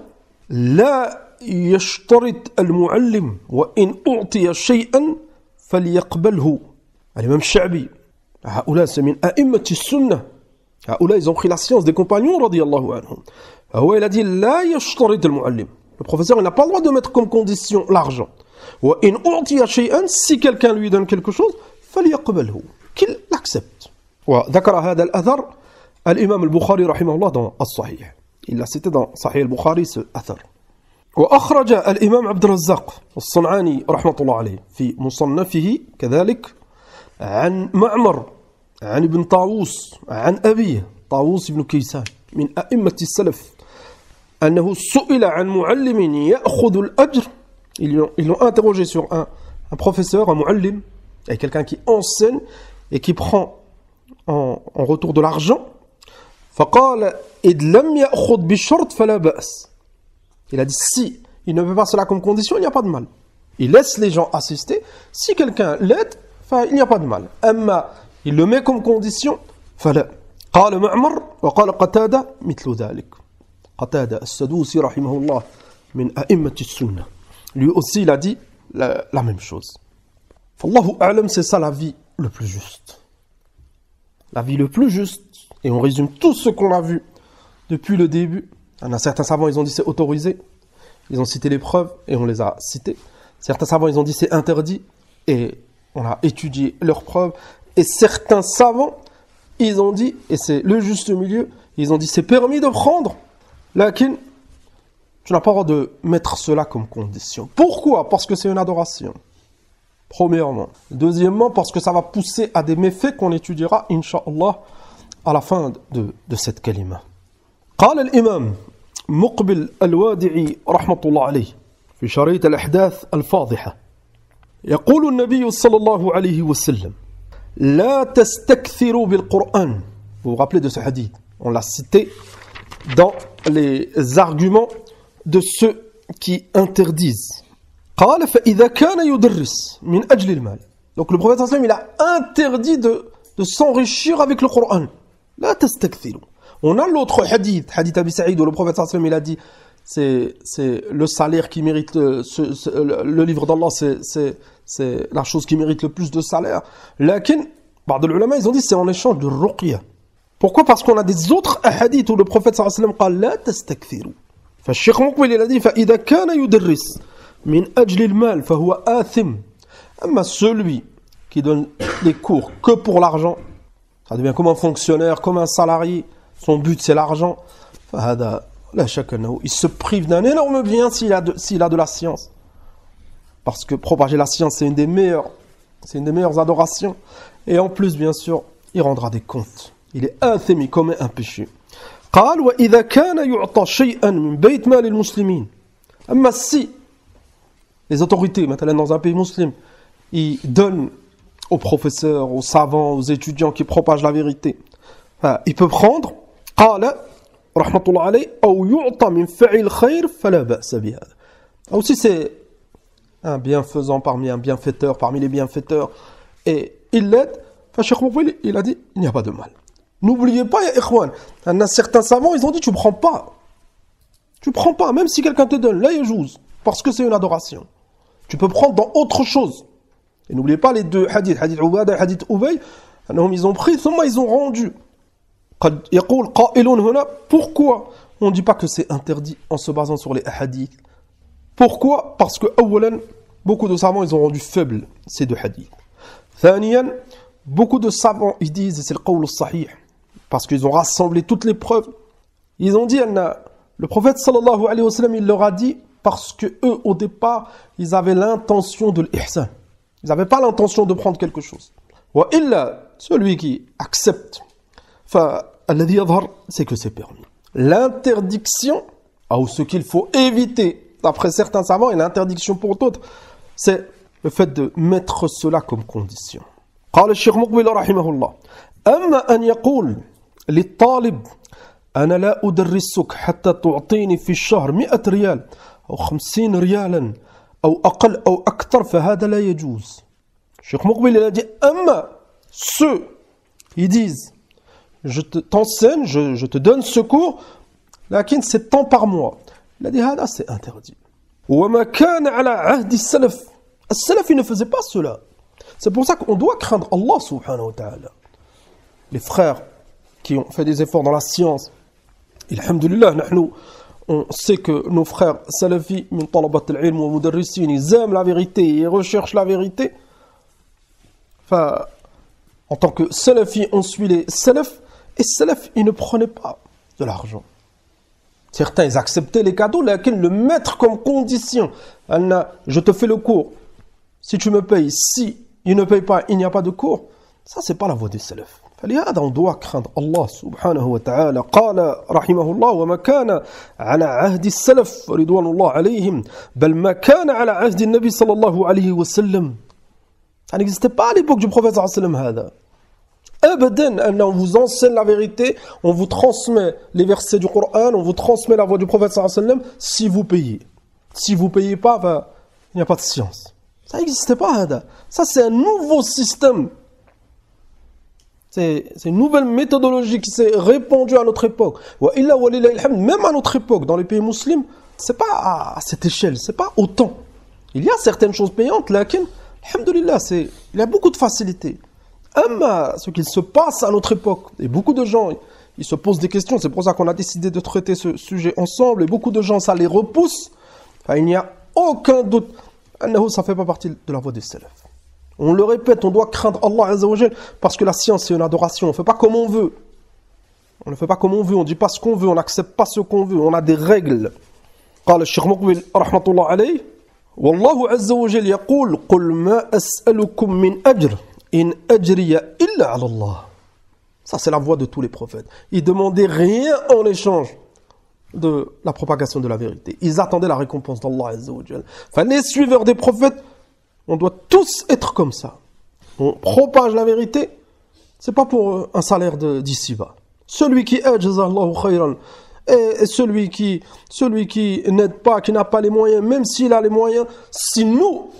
لا يشترط المعلم وإن أعطي شيئا فليقبله. الإمام الشعبي هؤلاء c'est من أئمة السنة. هؤلاء ils ont pris la science des compagnons رضي الله عنهم. هو il a dit لا يشترط المعلم. Le professeur il n'a pas le droit de mettre comme condition l'argent. وإن أعطي شيئا si quelqu'un lui donne quelque chose فليقبله. Qu'il l'accepte. وذكر هذا الأثر الإمام البخاري رحمه الله dans الصحيح. Il l'a cité dans صحيح البخاري ce أثر. وأخرج الإمام عبد الرزاق الصنعاني رحمة الله عليه في مصنفه كذلك عن معمر عن ابن طاووس عن أبيه طاووس بن كيسان من أئمة السلف أنه سئل عن معلم يأخذ الأجر. Ils l'ont interrogé sur un professeur, un muallim, et quelqu'un qui enseigne et qui prend en retour de l'argent. فقال إذ لم يأخذ بشرط فلا بأس. Il a dit si il ne veut pas cela comme condition, il n'y a pas de mal. Il laisse les gens assister. Si quelqu'un l'aide, il n'y a pas de mal. أما il le met comme condition, فلا. قال معمر وقال قتادة مثل ذلك. قتادة السدوسي رحمه الله من أئمة السنة. Lui aussi il a dit la même chose. فالله أعلم, c'est ça la vie le plus juste. La vie le plus juste. Et on résume tout ce qu'on a vu depuis le début. Il y en a certains savants, ils ont dit c'est autorisé. Ils ont cité les preuves et on les a citées. Certains savants, ils ont dit c'est interdit et on a étudié leurs preuves. Et certains savants, ils ont dit, et c'est le juste milieu, ils ont dit c'est permis de prendre, lakin tu n'as pas le droit de mettre cela comme condition. Pourquoi? Parce que c'est une adoration. Premièrement. Deuxièmement, parce que ça va pousser à des méfaits qu'on étudiera, incha'Allah, à la fin de cette kalima. قال الإمام مقبل الوادعي رحمة الله عليه في شريط الأحداث الفاضحة يقول النبي صلى الله عليه وسلم لا تستكثروا بالقرآن. Vous vous rappelez de ce hadith? On l'a cité dans les arguments de ceux qui interdisent. قال فإذا كان يدرس من أجل المال. Donc le prophète sallallahu alayhi wa sallam, il a interdit de s'enrichir avec le Coran. لا تستكثروا. On a l'autre hadith Abi Saïd, où le prophète sallallahu alayhi wa sallam, il a dit c'est le salaire qui mérite le livre d'Allah, c'est la chose qui mérite le plus de salaire. Lakin, بعض العلماء, ils ont dit c'est en échange de ruqya. Pourquoi? Parce qu'on a des autres hadiths où le prophète sallallahu alayhi wa sallam قال لا تستكثروا. فالشيخ مقبل il a dit فإذا كان يدرس من أجل المال فهو آثم. أما celui qui donne des cours que pour l'argent, ça devient comme un fonctionnaire, comme un salarié, son but c'est l'argent, il se prive d'un énorme bien s'il a de la science. Parce que propager la science, c'est une des meilleures adorations. Et en plus, bien sûr, il rendra des comptes. Il est athim, il commet un péché. قال وإذا كان يعطى شيئا من بيت مال المسلمين. أما si les autorités, maintenant dans un pays musulman, ils donnent aux professeurs, aux savants, aux étudiants qui propagent la vérité, il peut prendre قال رحمة الله عليه أو يعطى من فعل خير فلا بأس بهذا. Aussi c'est un bienfaisant parmi un bienfaiteur, parmi les bienfaiteurs, et il l'aide. Cheikh Moukbil, il a dit il n'y a pas de mal. N'oubliez pas, ya ikhwan, il y a certains savants, ils ont dit tu prends pas, même si quelqu'un te donne, là yajouz, parce que c'est une adoration. Tu peux prendre dans autre chose. Et n'oubliez pas les deux hadiths, hadith Ubada et hadith Ubay, ils ont pris, seulement ils ont rendu. Pourquoi on ne dit pas que c'est interdit en se basant sur les hadiths? Pourquoi? Parce que beaucoup de savants, ils ont rendu faibles ces deux hadiths. ثانيا, beaucoup de savants, ils disent, et c'est le qawl al-sahih, parce qu'ils ont rassemblé toutes les preuves, ils ont dit, le prophète sallallahu alayhi wa sallam, il leur a dit, parce que eux, au départ, ils avaient l'intention de l'ihsan. Ils n'avaient pas l'intention de prendre quelque chose. Wa illa, celui qui accepte, alladhi yadhar, c'est que c'est permis. L'interdiction, ou ce qu'il faut éviter, d'après certains savants, et l'interdiction pour d'autres, c'est le fait de mettre cela comme condition. قال الشيخ مقبل رحمه الله أما أن يقول للطالب أنا لا أدرسك حتى تعطيني في الشهر 100 ريال أو 50 ريالا أو أقل أو أكثر فهذا لا يجوز. الشيخ مقبل il a dit أما ceux qui disent je t'enseigne, je te donne ce cours, لكن c'est tant par mois. Il a dit هذا c'est interdit. وما كان على عهد السلف. السلف il ne faisait pas cela. C'est pour ça qu'on doit craindre Allah subhanahu wa ta'ala. Les frères qui ont fait des efforts dans la science, alhamdulillah, on sait que nos frères salafis, min talabat al-ilm wa mudarrisin, ils aiment la vérité, ils recherchent la vérité. Enfin, en tant que salafis, on suit les salafs, et salafs, ils ne prenaient pas de l'argent. Certains, ils acceptaient les cadeaux, lesquels le mettre comme condition. Je te fais le cours, si tu me payes, si il ne paye pas, il n'y a pas de cours. Ça, c'est pas la voie des salafs. فلهذا on doit craindre Allah subhanahu wa ta'ala. قال رحمه الله وما كان على عهد السلف رضوان الله عليهم بل ما كان على عهد النبي صلى الله عليه وسلم. Ça n'existait pas à l'époque du prophète sallallahu alayhi wa sallam. هذا أبدا on vous enseigne la vérité, on vous transmet les versets du Coran, on vous transmet la voix du prophète sallallahu alayhi wa sallam si vous payez. Si vous payez pas, il n'y a pas de science. Ça n'existait pas هذا. Ça c'est un nouveau système. C'est une nouvelle méthodologie qui s'est répandue à notre époque. Même à notre époque, dans les pays musulmans, c'est pas à cette échelle, c'est pas autant. Il y a certaines choses payantes, lakin, alhamdulillah, il y a beaucoup de facilité. Ce qu'il se passe à notre époque, et beaucoup de gens, ils se posent des questions, c'est pour ça qu'on a décidé de traiter ce sujet ensemble, et beaucoup de gens, ça les repousse. Enfin, il n'y a aucun doute, ça fait pas partie de la voie des salafs. On le répète, on doit craindre Allah Azza wa Jal parce que la science c'est une adoration. On ne fait pas comme on veut. On ne fait pas comme on veut, on ne dit pas ce qu'on veut, on n'accepte pas ce qu'on veut. On a des règles. قال الشيخ مقبل رحمة الله عليه والله عز وجل يقول قل ما أسألكم من أجر إن أجري إلا على الله. Ça c'est la voix de tous les prophètes. Ils demandaient rien en échange de la propagation de la vérité. Ils attendaient la récompense d'Allah Azza wa Jal. Enfin, les suiveurs des prophètes, on doit tous être comme ça. On propage la vérité, c'est pas pour un salaire d'ici-bas. Celui qui aide, jazallahu khayran, et celui qui n'aide pas, qui n'a pas les moyens, même s'il a les moyens, si nous,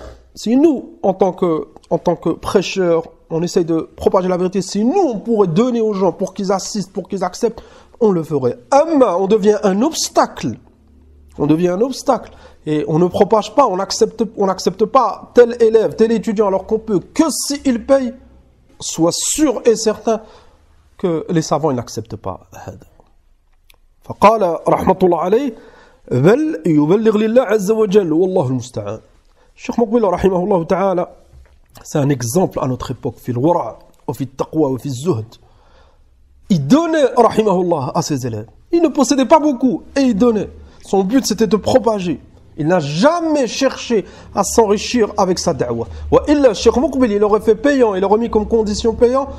en tant que prêcheurs, on essaye de propager la vérité, si nous, on pourrait donner aux gens pour qu'ils assistent, pour qu'ils acceptent, on le ferait. Amma, on devient un obstacle. Et on ne propage pas, on n'accepte pas tel élève, tel étudiant, alors qu'on peut que s'il paye, soit sûr et certain que les savants n'acceptent pas. فقال رحمة الله عليه بل يبلغ لله عز وجل والله المستعان. الشيخ مقبل رحمه الله تعالى, c'est un exemple à notre époque, في الورع وفي التقوى وفي الزهد. Il donnait rahimahullah à ses élèves. Il ne possédait pas beaucoup et il donnait. Son but c'était de propager. Il n'a jamais cherché à s'enrichir avec sa da'wah. Wa illa, Cheikh Muqbil, il aurait fait payant, il aurait mis comme condition payant,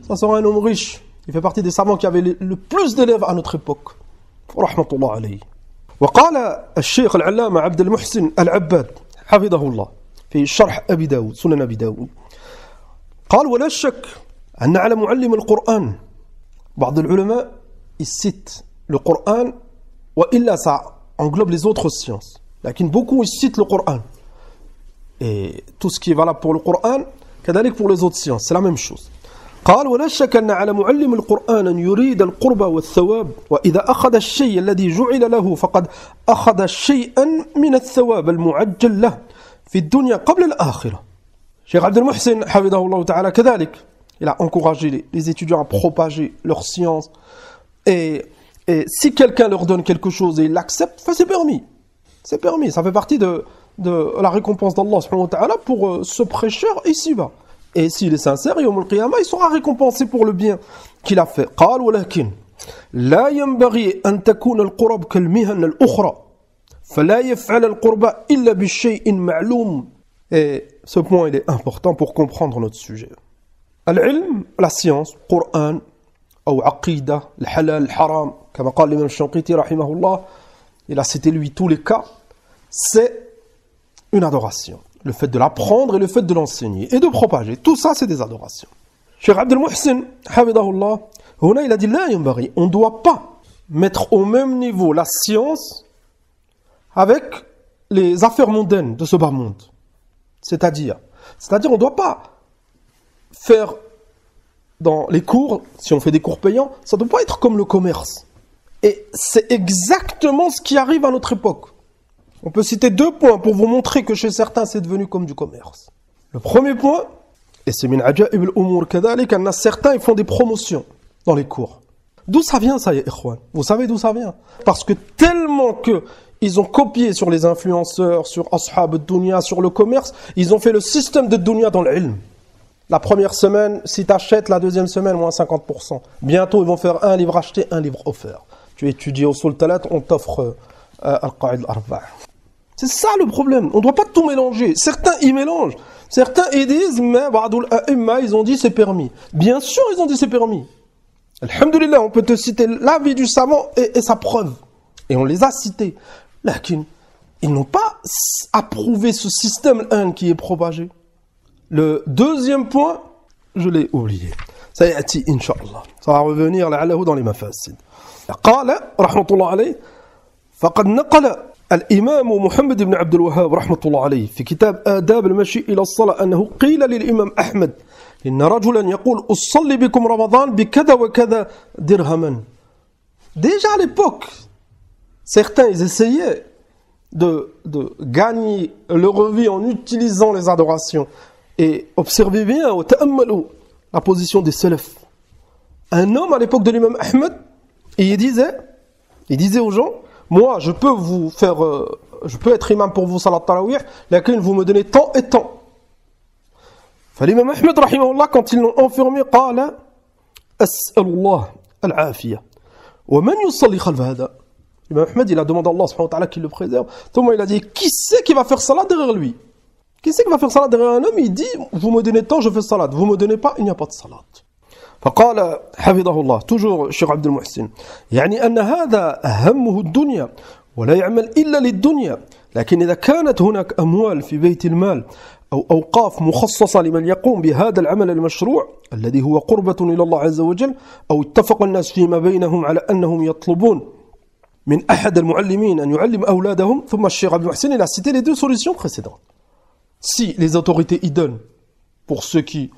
ça serait un homme riche. Il fait partie des savants qui avaient le plus d'élèves à notre époque. Rahmatullah alayhi. وقال الشيخ العلامة عبد المحسن العباد حفظه الله في شرح أبي داود سنن أبي داود قال ولا شك أن على معلم القرآن بعض العلماء ils citent le Coran وإلا ça englobe les autres sciences. لكن beaucoup ils citent le Coran. Et tout ce qui est valable pour le Coran, كذلك pour les autres sciences, c'est la même chose. قال ولا شك أن على معلم القرآن أن يريد القرب والثواب وإذا أخذ الشيء الذي جعل له فقد أخذ شيئا من الثواب المعجل له في الدنيا قبل الآخرة. Cheikh Abdel Muhsin حفظه الله تعالى كذلك, il a encouragé les étudiants à propager leur science et si quelqu'un leur donne quelque chose et il l'accepte, c'est permis. C'est permis, ça fait partie de la récompense d'Allah subhanahu wa ta'ala pour ce prêcheur ici-bas. Et s'il est sincère, yawm al-qiyamah, il sera récompensé pour le bien qu'il a fait. قال ولكن لا ينبغي أن تكون القرب كالمهن الأخرى فلا يفعل القرب إلا بالشيء معلوم. Et ce point il est important pour comprendre notre sujet. Al-ilm, la science, Coran, ou aqida, le halal, le haram, comme قال l'imam Shanqiti rahimahullah, il a cité lui tous les cas, c'est une adoration. le fait de l'apprendre et le fait de l'enseigner et de propager. Tout ça, c'est des adorations. Cheikh Abdel Muhsin, Hafidahullah, il a dit, on ne doit pas mettre au même niveau la science avec les affaires mondaines de ce bas monde. C'est-à-dire, on ne doit pas faire dans les cours, si on fait des cours payants, ça ne doit pas être comme le commerce. Et c'est exactement ce qui arrive à notre époque. On peut citer 2 points pour vous montrer que chez certains, c'est devenu comme du commerce. Le premier point, et c'est min ajaib al-umur kadhalik, certains ils font des promotions dans les cours. D'où ça vient ça, ya ikhwan? Vous savez d'où ça vient? Parce que tellement que ils ont copié sur les influenceurs, sur ashab ad-dunya, sur le commerce, ils ont fait le système de dunya dans l'ilm. La première semaine, si tu achètes, la deuxième semaine, moins 50%. Bientôt, ils vont faire un livre acheté, un livre offert. Tu étudies au Sultalat, on t'offre Al-Qa'id al-Arba'. C'est ça le problème. On ne doit pas tout mélanger. Certains, ils mélangent. Certains, ils disent, mais Ba'dul A'imma, ils ont dit c'est permis. Bien sûr, ils ont dit c'est permis. Alhamdulillah, on peut te citer l'avis du savant et sa preuve. Et on les a cités. Lakin, ils n'ont pas approuvé ce système 1 qui est propagé. Le deuxième point, je l'ai oublié. Ça y est, Inch'Allah. Ça va revenir la'allahu dans les mafasid. قال رحمة الله عليه فقد نقل الإمام محمد بن عبد الوهاب رحمة الله عليه في كتاب آداب المشي إلى الصلاة أنه قيل للإمام أحمد إن رجلا يقول أصلي بكم رمضان بكذا وكذا درهما. Déjà à l'époque, certains ils essayaient de gagner leur vie en utilisant les adorations. Et observez bien, la position des salafs. Un homme à l'époque de l'imam Ahmed, il disait aux gens, moi je peux vous faire, je peux être imam pour vous salat tarawih, laquelle vous me donnez tant et tant. L'imam Ahmed, rahimahullah, quand ils l'ont enfermé, قال أسأل الله العافية ومن يصلي خلف هذا. L'imam Ahmed, il a demandé à Allah subhanahu wa ta'ala qu'il le préserve. Thomas, il a dit, qui c'est qui va faire salat derrière lui? Qui c'est qui va faire salat derrière un homme? Il dit, vous me donnez tant, je fais salat. Vous me donnez pas, il n'y a pas de salat. فقال حفظه الله toujours الشيخ عبد المحسن يعني أن هذا همه الدنيا ولا يعمل إلا للدنيا لكن إذا كانت هناك أموال في بيت المال أو أوقاف مخصصة لمن يقوم بهذا العمل المشروع الذي هو قربة إلى الله عز وجل أو اتفق الناس فيما بينهم على أنهم يطلبون من أحد المعلمين أن يعلم أولادهم ثم الشيخ عبد المحسن il a cité les 2 solutions précédentes. Si les autorités y donnent pour ceux qui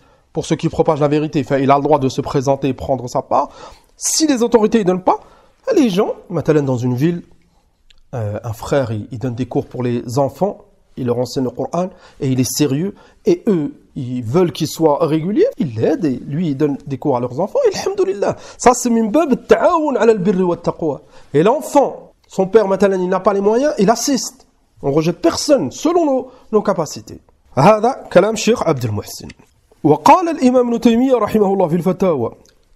propagent la vérité, il a le droit de se présenter et prendre sa part. Si les autorités ne donnent pas, les gens, maintenant dans une ville, un frère, il donne des cours pour les enfants, il leur enseigne le Coran, et il est sérieux, et eux, ils veulent qu'ils soient réguliers, il l'aide, et lui, il donne des cours à leurs enfants, et alhamdoulilah. Ça, c'est min bab ta'awun ala al-birri wa taqwa. Et l'enfant, son père, maintenant, il n'a pas les moyens, il assiste. On ne rejette personne, selon nos capacités. هذا كلام شيخ عبد المحسن. وقال الإمام ابن تيمية رحمه الله في الفتاوى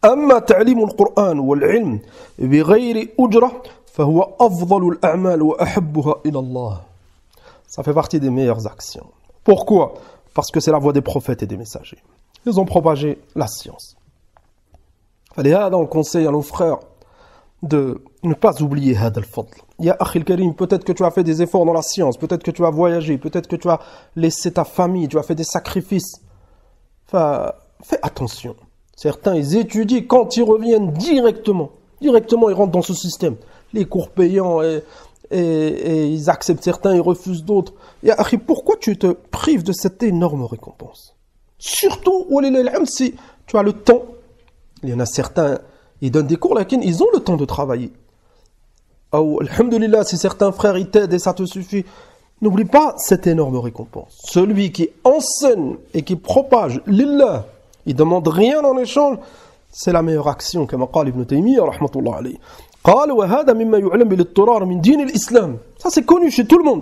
أما تعليم القرآن والعلم بغير أجرة فهو أفضل الأعمال وأحبها إلى الله. Ça fait partie des meilleures actions. Pourquoi? Parce que c'est la voie des prophètes et des messagers. Ils ont propagé la science. فلهذا on conseille à nos frères de ne pas oublier هذا الفضل. Ya Akhil Karim, peut-être que tu as fait des efforts dans la science, peut-être que tu as voyagé, peut-être que tu as laissé ta famille, tu as fait des sacrifices. Fais attention. Certains, ils étudient, quand ils reviennent directement, ils rentrent dans ce système. Les cours payants, et ils acceptent certains, ils refusent d'autres. Ya Akhil, pourquoi tu te prives de cette énorme récompense? Surtout, si tu as le temps. Il y en a certains, ils donnent des cours, ils ont le temps de travailler. Alhamdulillah, si certains frères ils t'aident et ça te suffit, n'oublie pas cette énorme récompense. Celui qui enseigne et qui propage l'illah, il ne demande rien en échange, c'est la meilleure action, comme قال Ibn Taymiyyah rahmatullah alayhi. قال وهذا مما يعلم بالاضطرار من دين الإسلام. Ça c'est connu chez tout le monde.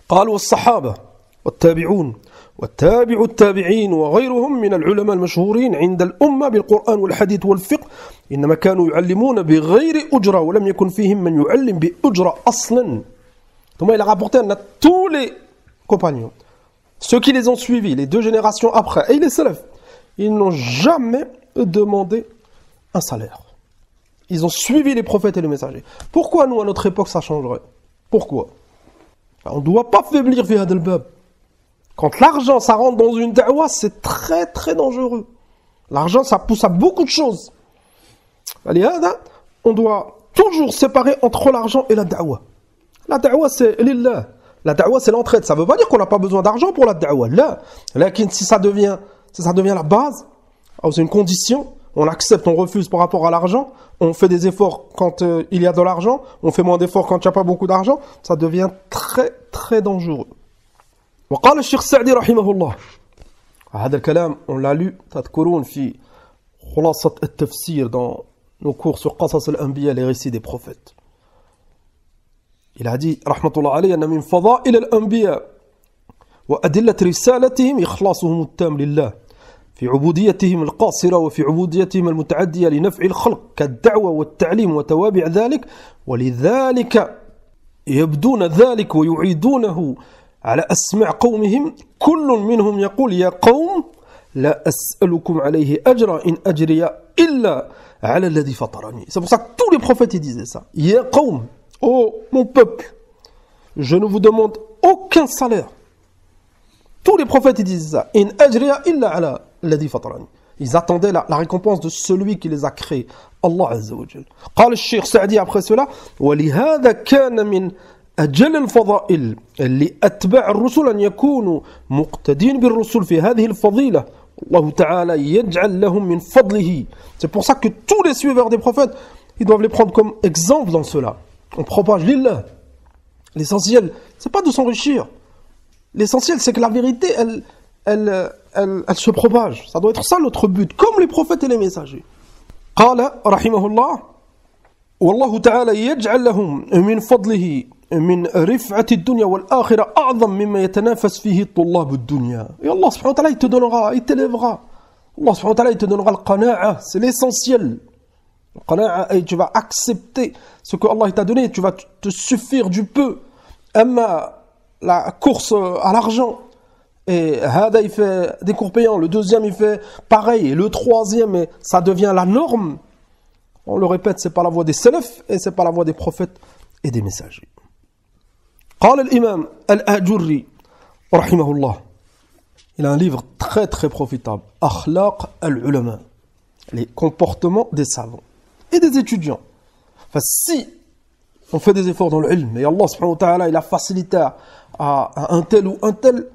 قال والصحابة والتابعون والتابع التابعين وغيرهم من العلماء المشهورين عند الأمة بالقرآن والحديث والفقه إنما كانوا يعلمون بغير أجرة ولم يكن فيهم من يعلم بأجرة أصلا. Donc il a rapporté à tous les compagnons, ceux qui les ont suivis, les 2 générations après, et les salafs, ils n'ont jamais demandé un salaire. Ils ont suivi les prophètes et les messagers. Pourquoi nous, à notre époque, ça changerait? Pourquoi? On ne doit pas faiblir fi hadal bab. Quand l'argent, ça rentre dans une da'wa, c'est très très dangereux. L'argent, ça pousse à beaucoup de choses. On doit toujours séparer entre l'argent et la da'wa. La da'wa, c'est lillah. La da'wa, c'est l'entraide. Ça ne veut pas dire qu'on n'a pas besoin d'argent pour la da'wa. Là, si ça devient la base, c'est une condition, on accepte, on refuse par rapport à l'argent, on fait des efforts quand il y a de l'argent, on fait moins d'efforts quand il n'y a pas beaucoup d'argent, ça devient très très dangereux. وقال الشيخ السعدي رحمه الله هذا الكلام on l'a lu تذكرون في خلاصة التفسير dans nos cours sur قصص الأنبياء les récits des prophètes. Il a dit رحمة الله عليه أن من فضائل الأنبياء وأدلة رسالتهم إخلاصهم التام لله في عبوديتهم القاصرة وفي عبوديتهم المتعدية لنفع الخلق كالدعوة والتعليم وتوابع ذلك ولذلك يبدون ذلك ويعيدونه على أسماع قومهم كل منهم يقول يا قوم لا أسألكم عليه أجرا إن أجري إلا على الذي فطرني. C'est pour ça que tous les prophètes ils disaient ça. Ya qawm, oh mon peuple, je ne vous demande aucun salaire. Tous les prophètes ils disaient ça. In ajriya illa ala alladhi fatarani. Ils attendaient la récompense de celui qui les a créés, Allah Azza wa Jal. قال الشيخ سعدي après cela ولهذا كان من أجل الفضائل لأتباع الرسل أن يكونوا مقتدين بالرسل في هذه الفضيلة الله تعالى يجعل لهم من فضله. C'est pour ça que tous les suiveurs des prophètes ils doivent les prendre comme exemple dans cela. On propage lillah. L'essentiel c'est pas de s'enrichir. L'essentiel c'est que la vérité elle se propage. Ça doit être ça notre but, comme les prophètes et les messagers. قال رحمه الله والله تعالى يجعل لهم من فضله من رفعة الدنيا والآخرة أعظم مما يتنافس فيه طلاب الدنيا. Et Allah subhanahu wa ta'ala il te donnera, il t'élèvera. Allah subhanahu wa ta'ala il te donnera le qana'a, c'est l'essentiel. Le qana'a, et tu vas accepter ce que Allah t'a donné, tu vas te suffire du peu. Amma la course à l'argent, et Hada il fait des cours payants, le deuxième il fait pareil, et le troisième ça devient la norme. On le répète, c'est pas la voie des salafs et c'est pas la voie des prophètes et des messagers. قال الإمام الآجري رحمه الله. Il a un livre très très profitable, أخلاق العلماء, les comportements des savants et des étudiants. Enfin, si on fait des efforts dans le ilm et Allah subhanahu wa ta'ala il a facilité à un tel ou un tel,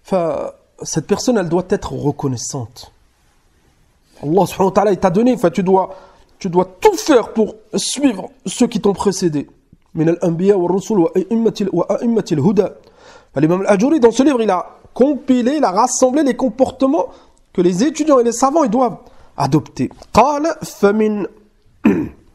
enfin, cette personne elle doit être reconnaissante. Allah subhanahu wa ta'ala il t'a donné, enfin, tu dois tout faire pour suivre ceux qui t'ont précédé. من الأنبياء والرسل وأئمة الهدى. L'imam al-Ajuri dans ce livre il a compilé, il a rassemblé les comportements que les étudiants et les savants ils doivent adopter. قال فمن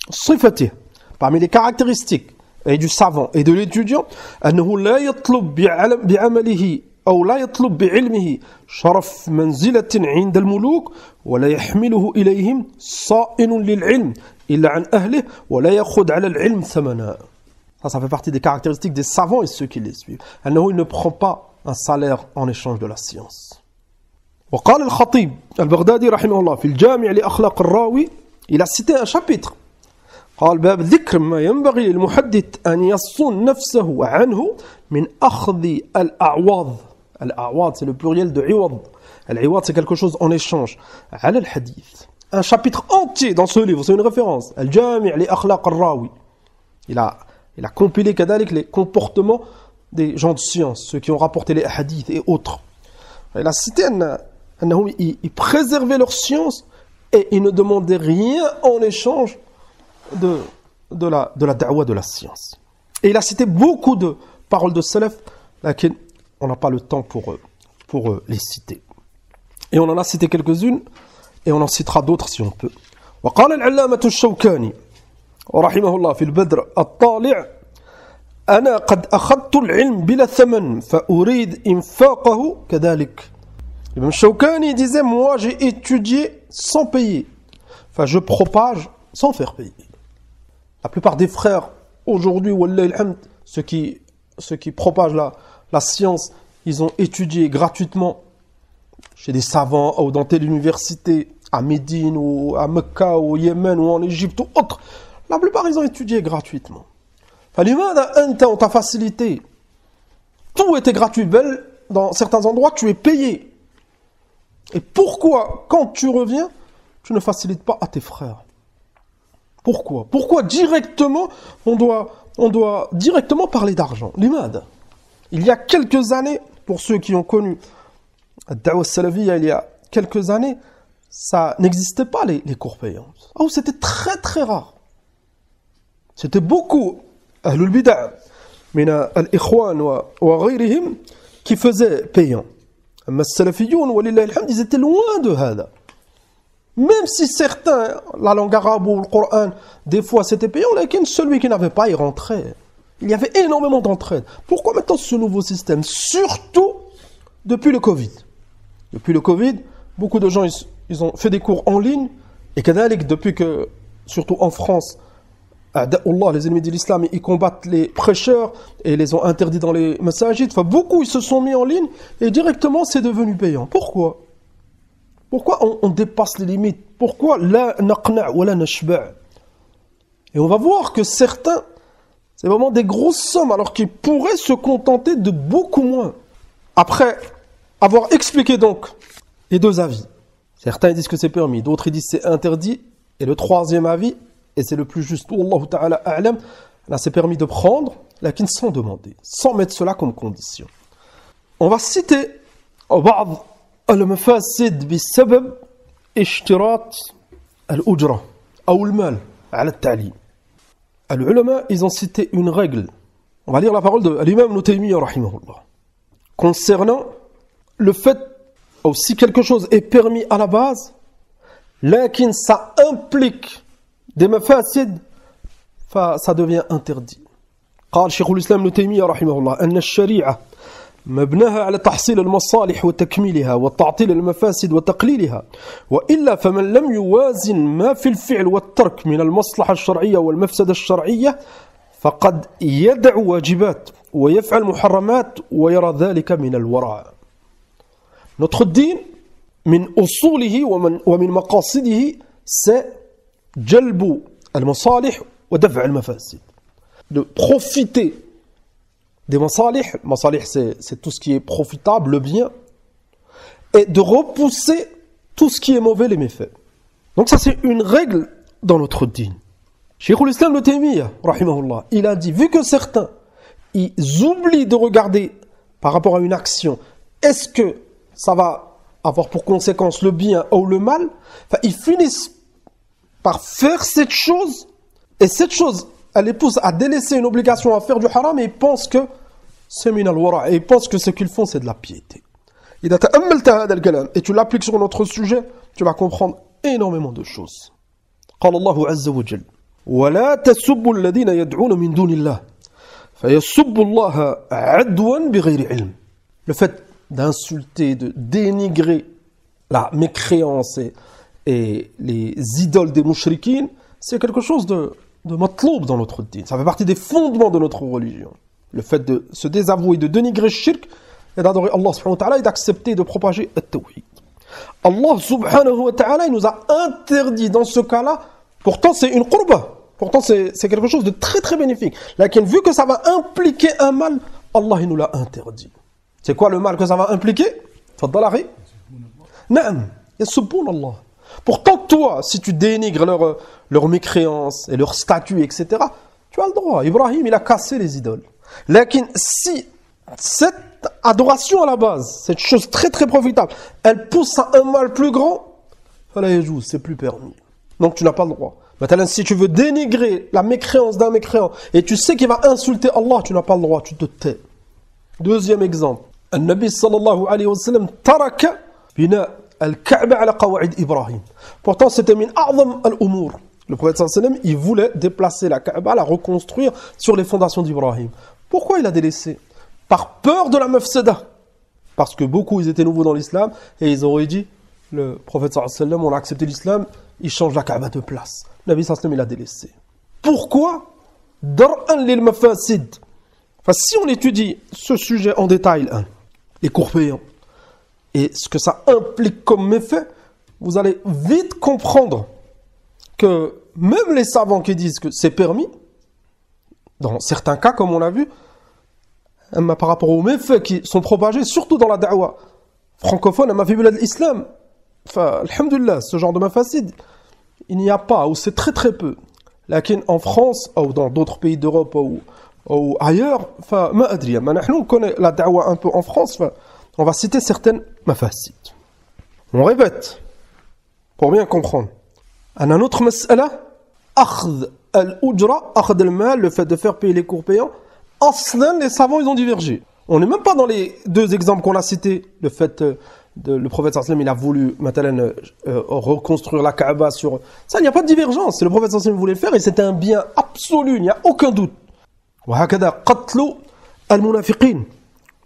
صفته, parmi les caractéristiques et du savant et de l'étudiant أنه لا يطلب بعمله أو لا يطلب بعلمه شرف منزلة عند الملوك ولا يحمله إليهم صائن للعلم إلا عن أهله ولا يأخذ على العلم ثمنا. Ça fait partie des caractéristiques des savants et ceux qui les suivent. أنه il ne prend pas un salaire en échange de la science. وقال الخطيب البغدادي رحمه الله في الجامع لأخلاق الراوي, il a cité un chapitre. قال باب ذكر ما ينبغي للمحدث أن يصون نفسه عنه من أخذ الأعواض. الأعواض c'est le pluriel de عوض. العوض c'est quelque chose en échange. على الحديث. Un chapitre entier dans ce livre, c'est une référence. الجامع لأخلاق الراوي. Il a compilé kadalik les comportements des gens de science, ceux qui ont rapporté les hadiths et autres. Il a cité ils préservaient leur science et ils ne demandaient rien en échange de la da'wa de la science. Et il a cité beaucoup de paroles de salaf, laquelle on n'a pas le temps pour les citer. Et on en a cité quelques-unes et on en citera d'autres si on peut. وقال العلامة الشوكاني رحمه الله في البدر الطالع أنا قد أخذت العلم بلا ثمن فأريد إنفاقه كذلك. Ibn Shawkani disait moi j'ai étudié sans payer, enfin je propage sans faire payer. La plupart des frères aujourd'hui, wallahi alhamd, ceux qui propagent la science, ils ont étudié gratuitement chez des savants ou dans telle université à Médine ou à Mecca ou au Yémen ou en Égypte ou autre. La plupart, ils ont étudié gratuitement. On t'a facilité. Tout était gratuit. dans certains endroits, tu es payé. Et pourquoi, quand tu reviens, tu ne facilites pas à tes frères? Pourquoi? Pourquoi directement, on doit directement parler d'argent? L'imad. Il y a quelques années, pour ceux qui ont connu Ad-Da'wa Salafiyya il y a quelques années, ça n'existait pas les cours payants. Oh, c'était très très rare. C'était beaucoup Ahlul Bid'a, mina al-Ikhwan wa ghayrihim, qui faisaient payant. Mais Salafiyoun, walillahi alhamd, ils étaient loin de hada. Même si certains, la langue arabe ou le Coran, des fois c'était payant, mais celui qui n'avait pas, il rentrait. Il y avait énormément d'entraide. Pourquoi maintenant ce nouveau système? Surtout depuis le Covid. Depuis le Covid, beaucoup de gens ils ont fait des cours en ligne. Et kadalik, depuis que, surtout en France, A'da'ullah, les ennemis de l'islam, ils combattent les prêcheurs et les ont interdits dans les masajid. Enfin, beaucoup ils se sont mis en ligne et directement c'est devenu payant. Pourquoi? Pourquoi on dépasse les limites? Pourquoi la naqna' wa la nashba'? Et on va voir que certains, c'est vraiment des grosses sommes, alors qu'ils pourraient se contenter de beaucoup moins. Après avoir expliqué donc les deux avis, certains disent que c'est permis, d'autres disent que c'est interdit, et le troisième avis, et c'est le plus juste, Wallahu ta'ala a'lam, là c'est permis de prendre, lakin sans demander, sans mettre cela comme condition. On va citer بعض المفاسد بسبب اشتراط الأجرة أو المال على التعليم. Les ulama, ils ont cité une règle. On va lire la parole de l'imam Ibn Taymiyyah rahimahullah. Concernant le fait, ou si quelque chose est permis à la base, lakin ça implique des mafasid, ça devient interdit. قال شيخ الإسلام ابن تيمية رحمه الله أن الشريعة مبناها على تحصيل المصالح وتكميلها وتعطيل المفاسد وتقليلها وإلا فمن لم يوازن ما في الفعل والترك من المصلحة الشرعية والمفسدة الشرعية فقد يدع واجبات ويفعل محرمات ويرى ذلك من الورع. Notre din من أصوله ومن مقاصده c'est جلب المصالح ودفع المفاسد. De profiter des masalih, c'est tout ce qui est profitable, le bien, et de repousser tout ce qui est mauvais, les méfaits. Donc ça c'est une règle dans notre dîn. Cheikh al-Islam Ibn Taymiyyah, rahimahullah, il a dit, vu que certains, ils oublient de regarder par rapport à une action, est-ce que ça va avoir pour conséquence le bien ou le mal, enfin, ils finissent par faire cette chose, et cette chose, elle les pousse à délaisser une obligation, à faire du haram, et ils pensent que c'est min al-wara, et ils pensent que ce qu'ils font c'est de la piété. Et tu l'appliques sur notre sujet, tu vas comprendre énormément de choses. قال الله عز وجل ولا تسبوا الذين يدعون من دون الله فيسبوا الله عدوا بغير علم. Le fait d'insulter, de dénigrer la mécréance et les idoles des mouchriquines, c'est quelque chose de matloub dans notre dîn. Ça fait partie des fondements de notre religion. Le fait de se désavouer, de dénigrer le shirk, et d'adorer Allah subhanahu wa ta'ala, et d'accepter de propager le tawhid. Allah subhanahu wa ta'ala, il nous a interdit dans ce cas-là, pourtant c'est une qurba, pourtant c'est quelque chose de très très bénéfique. Lakin vu que ça va impliquer un mal, Allah il nous l'a interdit. C'est quoi le mal que ça va impliquer? Faddalari? Naam, yasubboun Allah. Pourtant toi, si tu dénigres leur mécréance et leur statut, etc., tu as le droit. Ibrahim, il a cassé les idoles. Lakin si cette adoration à la base, cette chose très très profitable, elle pousse à un mal plus grand, c'est plus permis. Donc tu n'as pas le droit. Maintenant, si tu veux dénigrer la mécréance d'un mécréant et tu sais qu'il va insulter Allah, tu n'as pas le droit, tu te tais. Deuxième exemple. Al-Nabi sallallahu alayhi wa sallam taraka bina al-Ka'ba ala qawa'id Ibrahim. Pourtant, c'était min a'zam al-umur. Le prophète sallallahu alayhi wa sallam, il voulait déplacer la Ka'ba, la reconstruire sur les fondations d'Ibrahim. Pourquoi il a délaissé? Par peur de la mafsada. Parce que beaucoup, ils étaient nouveaux dans l'islam et ils auraient dit, le prophète sallallahu alayhi wa sallam, on a accepté l'islam, il change la Kaaba de place. Le Nabi sallallahu alayhi wa sallam, il a délaissé. Pourquoi? Dar'an lil mafasid. Enfin, si on étudie ce sujet en détail, les cours payants, et ce que ça implique comme méfait, vous allez vite comprendre que même les savants qui disent que c'est permis, dans certains cas, comme on l'a vu, Mais par rapport aux méfaits qui sont propagés, surtout dans la da'wa francophone, ma fi bilad l'islam, enfin, alhamdulillah, ce genre de mafasid, il n'y a pas, ou c'est très très peu. Lakin en France, ou dans d'autres pays d'Europe, ou ailleurs, enfin, ma adri, on connaît la da'wa un peu en France, on va citer certaines mafasid. On répète, pour bien comprendre. Un autre mas'ala, akhd al-ujra, akhd al-mal, le fait de faire payer les cours payants, aslan, les savants, ils ont divergé. On n'est même pas dans les deux exemples qu'on a cités. Le fait le prophète sallam, il a voulu reconstruire la Kaaba sur... Ça, il n'y a pas de divergence. Le prophète sallam voulait le faire et c'était un bien absolu, il n'y a aucun doute. وهكذا قتل المنافقين.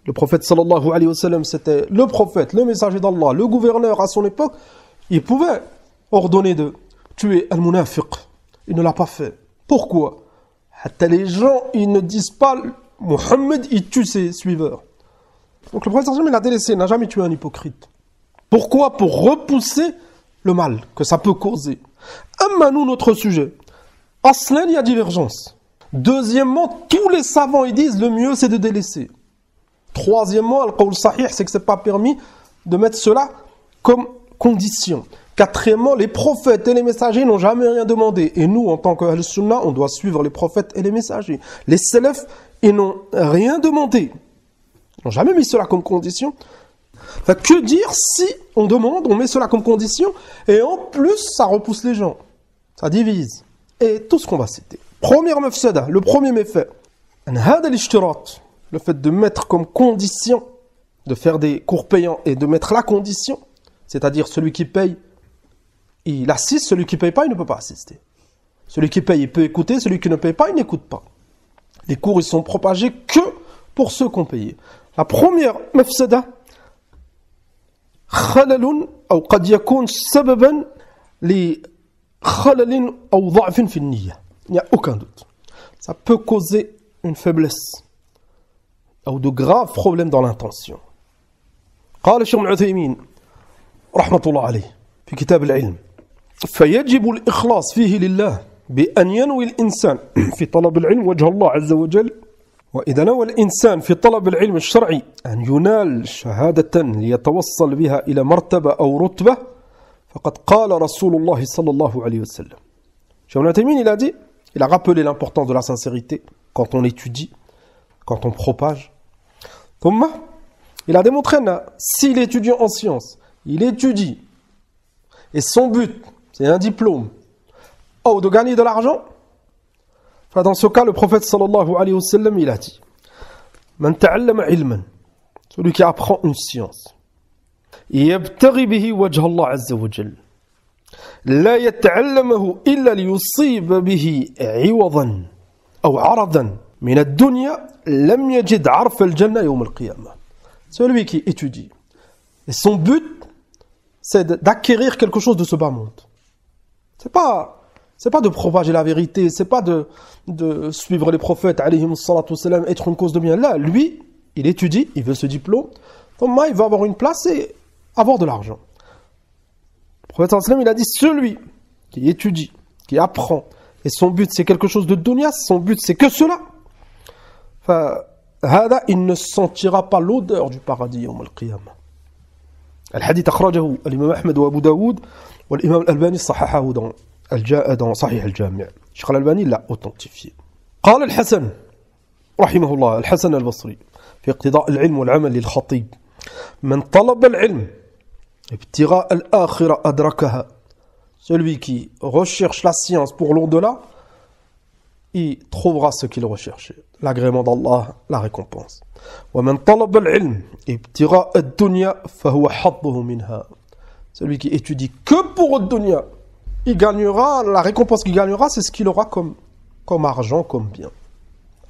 Le prophète sallallahu alayhi wa sallam, c'était le prophète, le messager d'Allah, le gouverneur à son époque. Il pouvait ordonner de tuer al-munafiq. Il ne l'a pas fait. Pourquoi? Les gens, ils ne disent pas Mohammed, il tue ses suiveurs. Donc le prophète il a délaissé, il n'a jamais tué un hypocrite. Pourquoi? Pour repousser le mal que ça peut causer. Amma nous, notre sujet. Aslan, il y a divergence. Deuxièmement, tous les savants ils disent le mieux c'est de délaisser. Troisièmement, al-qawl sahih, c'est que c'est pas permis de mettre cela comme condition. Quatrièmement, les prophètes et les messagers n'ont jamais rien demandé. Et nous, en tant qu'Ahl Sunnah, on doit suivre les prophètes et les messagers. Les salafs, ils n'ont rien demandé. Ils n'ont jamais mis cela comme condition. Enfin, que dire si on demande, on met cela comme condition, et en plus, ça repousse les gens. Ça divise. Et tout ce qu'on va citer. Première mafsada, le premier méfait. Le fait de mettre comme condition, de faire des cours payants et de mettre la condition, c'est-à-dire celui qui paye, il assiste, celui qui ne paye pas, il ne peut pas assister. Celui qui paye, il peut écouter, celui qui ne paye pas, il n'écoute pas. Les cours, ils sont propagés que pour ceux qui ont payé. La première mafsada, khalalun, ou qad yakun sababan li khalalin ou dha'fin fi niyya. Il n'y a aucun doute. Ça peut causer une faiblesse ou de graves problèmes dans l'intention. قال الشيخ ابن عثيمين رحمة الله عليه في كتاب العلم فيجب الإخلاص فيه لله بأن ينوي الإنسان في طلب العلم وجه الله عز وجل وإذا نوى الإنسان في طلب العلم الشرعي أن ينال شهادة ليتوصل بها إلى مرتبة أو رتبة فقد قال رسول الله صلى الله عليه وسلم. الشيخ ابن عثيمين il a rappelé l'importance de la sincérité quand on étudie, quand on propage. Thumma, il a démontré s'il est étudiant en sciences, il étudie et son but c'est un diplôme ou de gagner de l'argent, dans ce cas le prophète sallallahu alayhi wa sallam il a dit man ta'allama ilman, celui qui apprend une science, yabtaghi bihi wajha Allah azza wa jalla, la yata'allamahu illa liyusib bihi 'iwadan aw 'aradan min ad-dunya lam yajid 'arfa al-jannah yawm al-qiyamah. Celui qui étudie et son but c'est d'acquérir quelque chose de ce bas monde. C'est pas de propager la vérité, c'est pas de suivre les prophètes alayhimus salatu wassalam, être une cause de bien. Là, lui, il étudie, il veut ce diplôme, donc il va avoir une place et avoir de l'argent. Le prophète sallam, il a dit celui qui étudie, qui apprend et son but c'est quelque chose de dunya, son but c'est que cela. هذا il ne sentira pas l'odeur du paradis يوم القيامة. الحديث أخرجه الإمام أحمد وأبو داود والإمام الألباني صححه dans صحيح الجامع. الشيخ الألباني l'a authentifié. قال الحسن رحمه الله الحسن البصري في اقتضاء العلم والعمل للخطيب من طلب العلم ابتغاء الآخرة أدركها. Celui qui recherche la science pour l'au-delà, il trouvera ce qu'il recherchait, l'agrément d'Allah, la récompense. ومن طلب العلم ابتغاء الدنيا فهو حظه منها. Celui qui étudie que pour le dunya, il gagnera, la récompense qu'il gagnera, c'est ce qu'il aura comme argent, comme bien.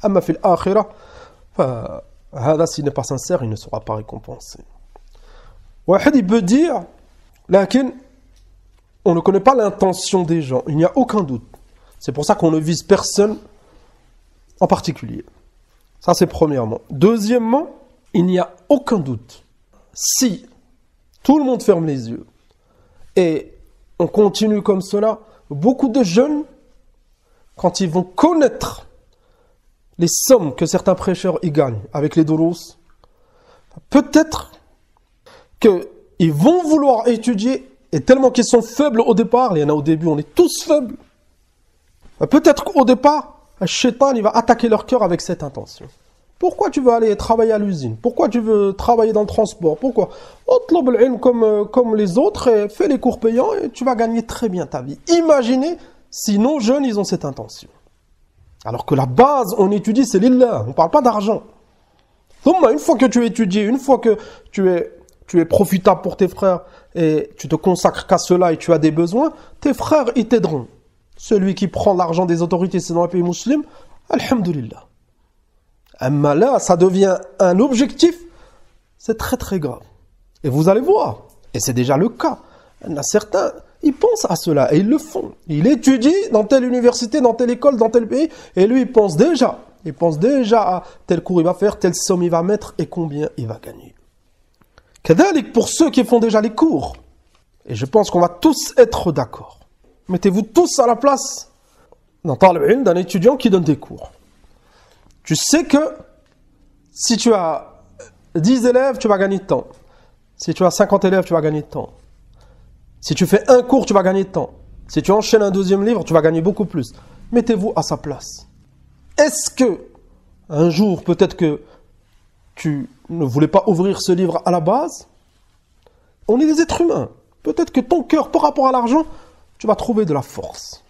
أما في الآخرة فهذا s'il n'est pas sincère, il ne sera pas récompensé. واحد il peut dire, lakin on ne connaît pas l'intention des gens, il n'y a aucun doute. C'est pour ça qu'on ne vise personne en particulier. Ça c'est premièrement. Deuxièmement, il n'y a aucun doute. Si tout le monde ferme les yeux et on continue comme cela, beaucoup de jeunes, quand ils vont connaître les sommes que certains prêcheurs y gagnent avec les durous, peut-être qu'ils vont vouloir étudier, et tellement qu'ils sont faibles au départ, il y en a au début, on est tous faibles, peut-être qu'au départ, le shaitan, il va attaquer leur cœur avec cette intention. Pourquoi tu veux aller travailler à l'usine? Pourquoi tu veux travailler dans le transport? Pourquoi? Otlab al-ilm comme les autres, et fais les cours payants et tu vas gagner très bien ta vie. Imaginez si nos jeunes, ils ont cette intention. Alors que la base, on étudie, c'est lillah, on ne parle pas d'argent. Une fois que tu étudies, une fois que tu es profitable pour tes frères et tu te consacres qu'à cela et tu as des besoins, tes frères, ils t'aideront. Celui qui prend l'argent des autorités, c'est dans les pays musulmans, alhamdulillah. Mais là, ça devient un objectif, c'est très très grave. Et vous allez voir, et c'est déjà le cas. Il y en a certains, ils pensent à cela et ils le font. Il étudie dans telle université, dans telle école, dans tel pays, et lui, il pense déjà à tel cours il va faire, telle somme il va mettre et combien il va gagner. Kadalik pour ceux qui font déjà les cours, et je pense qu'on va tous être d'accord. Mettez-vous tous à la place d'un étudiant qui donne des cours. Tu sais que si tu as 10 élèves, tu vas gagner de temps. Si tu as 50 élèves, tu vas gagner de temps. Si tu fais un cours, tu vas gagner de temps. Si tu enchaînes un deuxième livre, tu vas gagner beaucoup plus. Mettez-vous à sa place. Est-ce que, un jour, peut-être que tu ne voulais pas ouvrir ce livre à la base? On est des êtres humains. Peut-être que ton cœur, par rapport à l'argent, tu vas trouver de la force.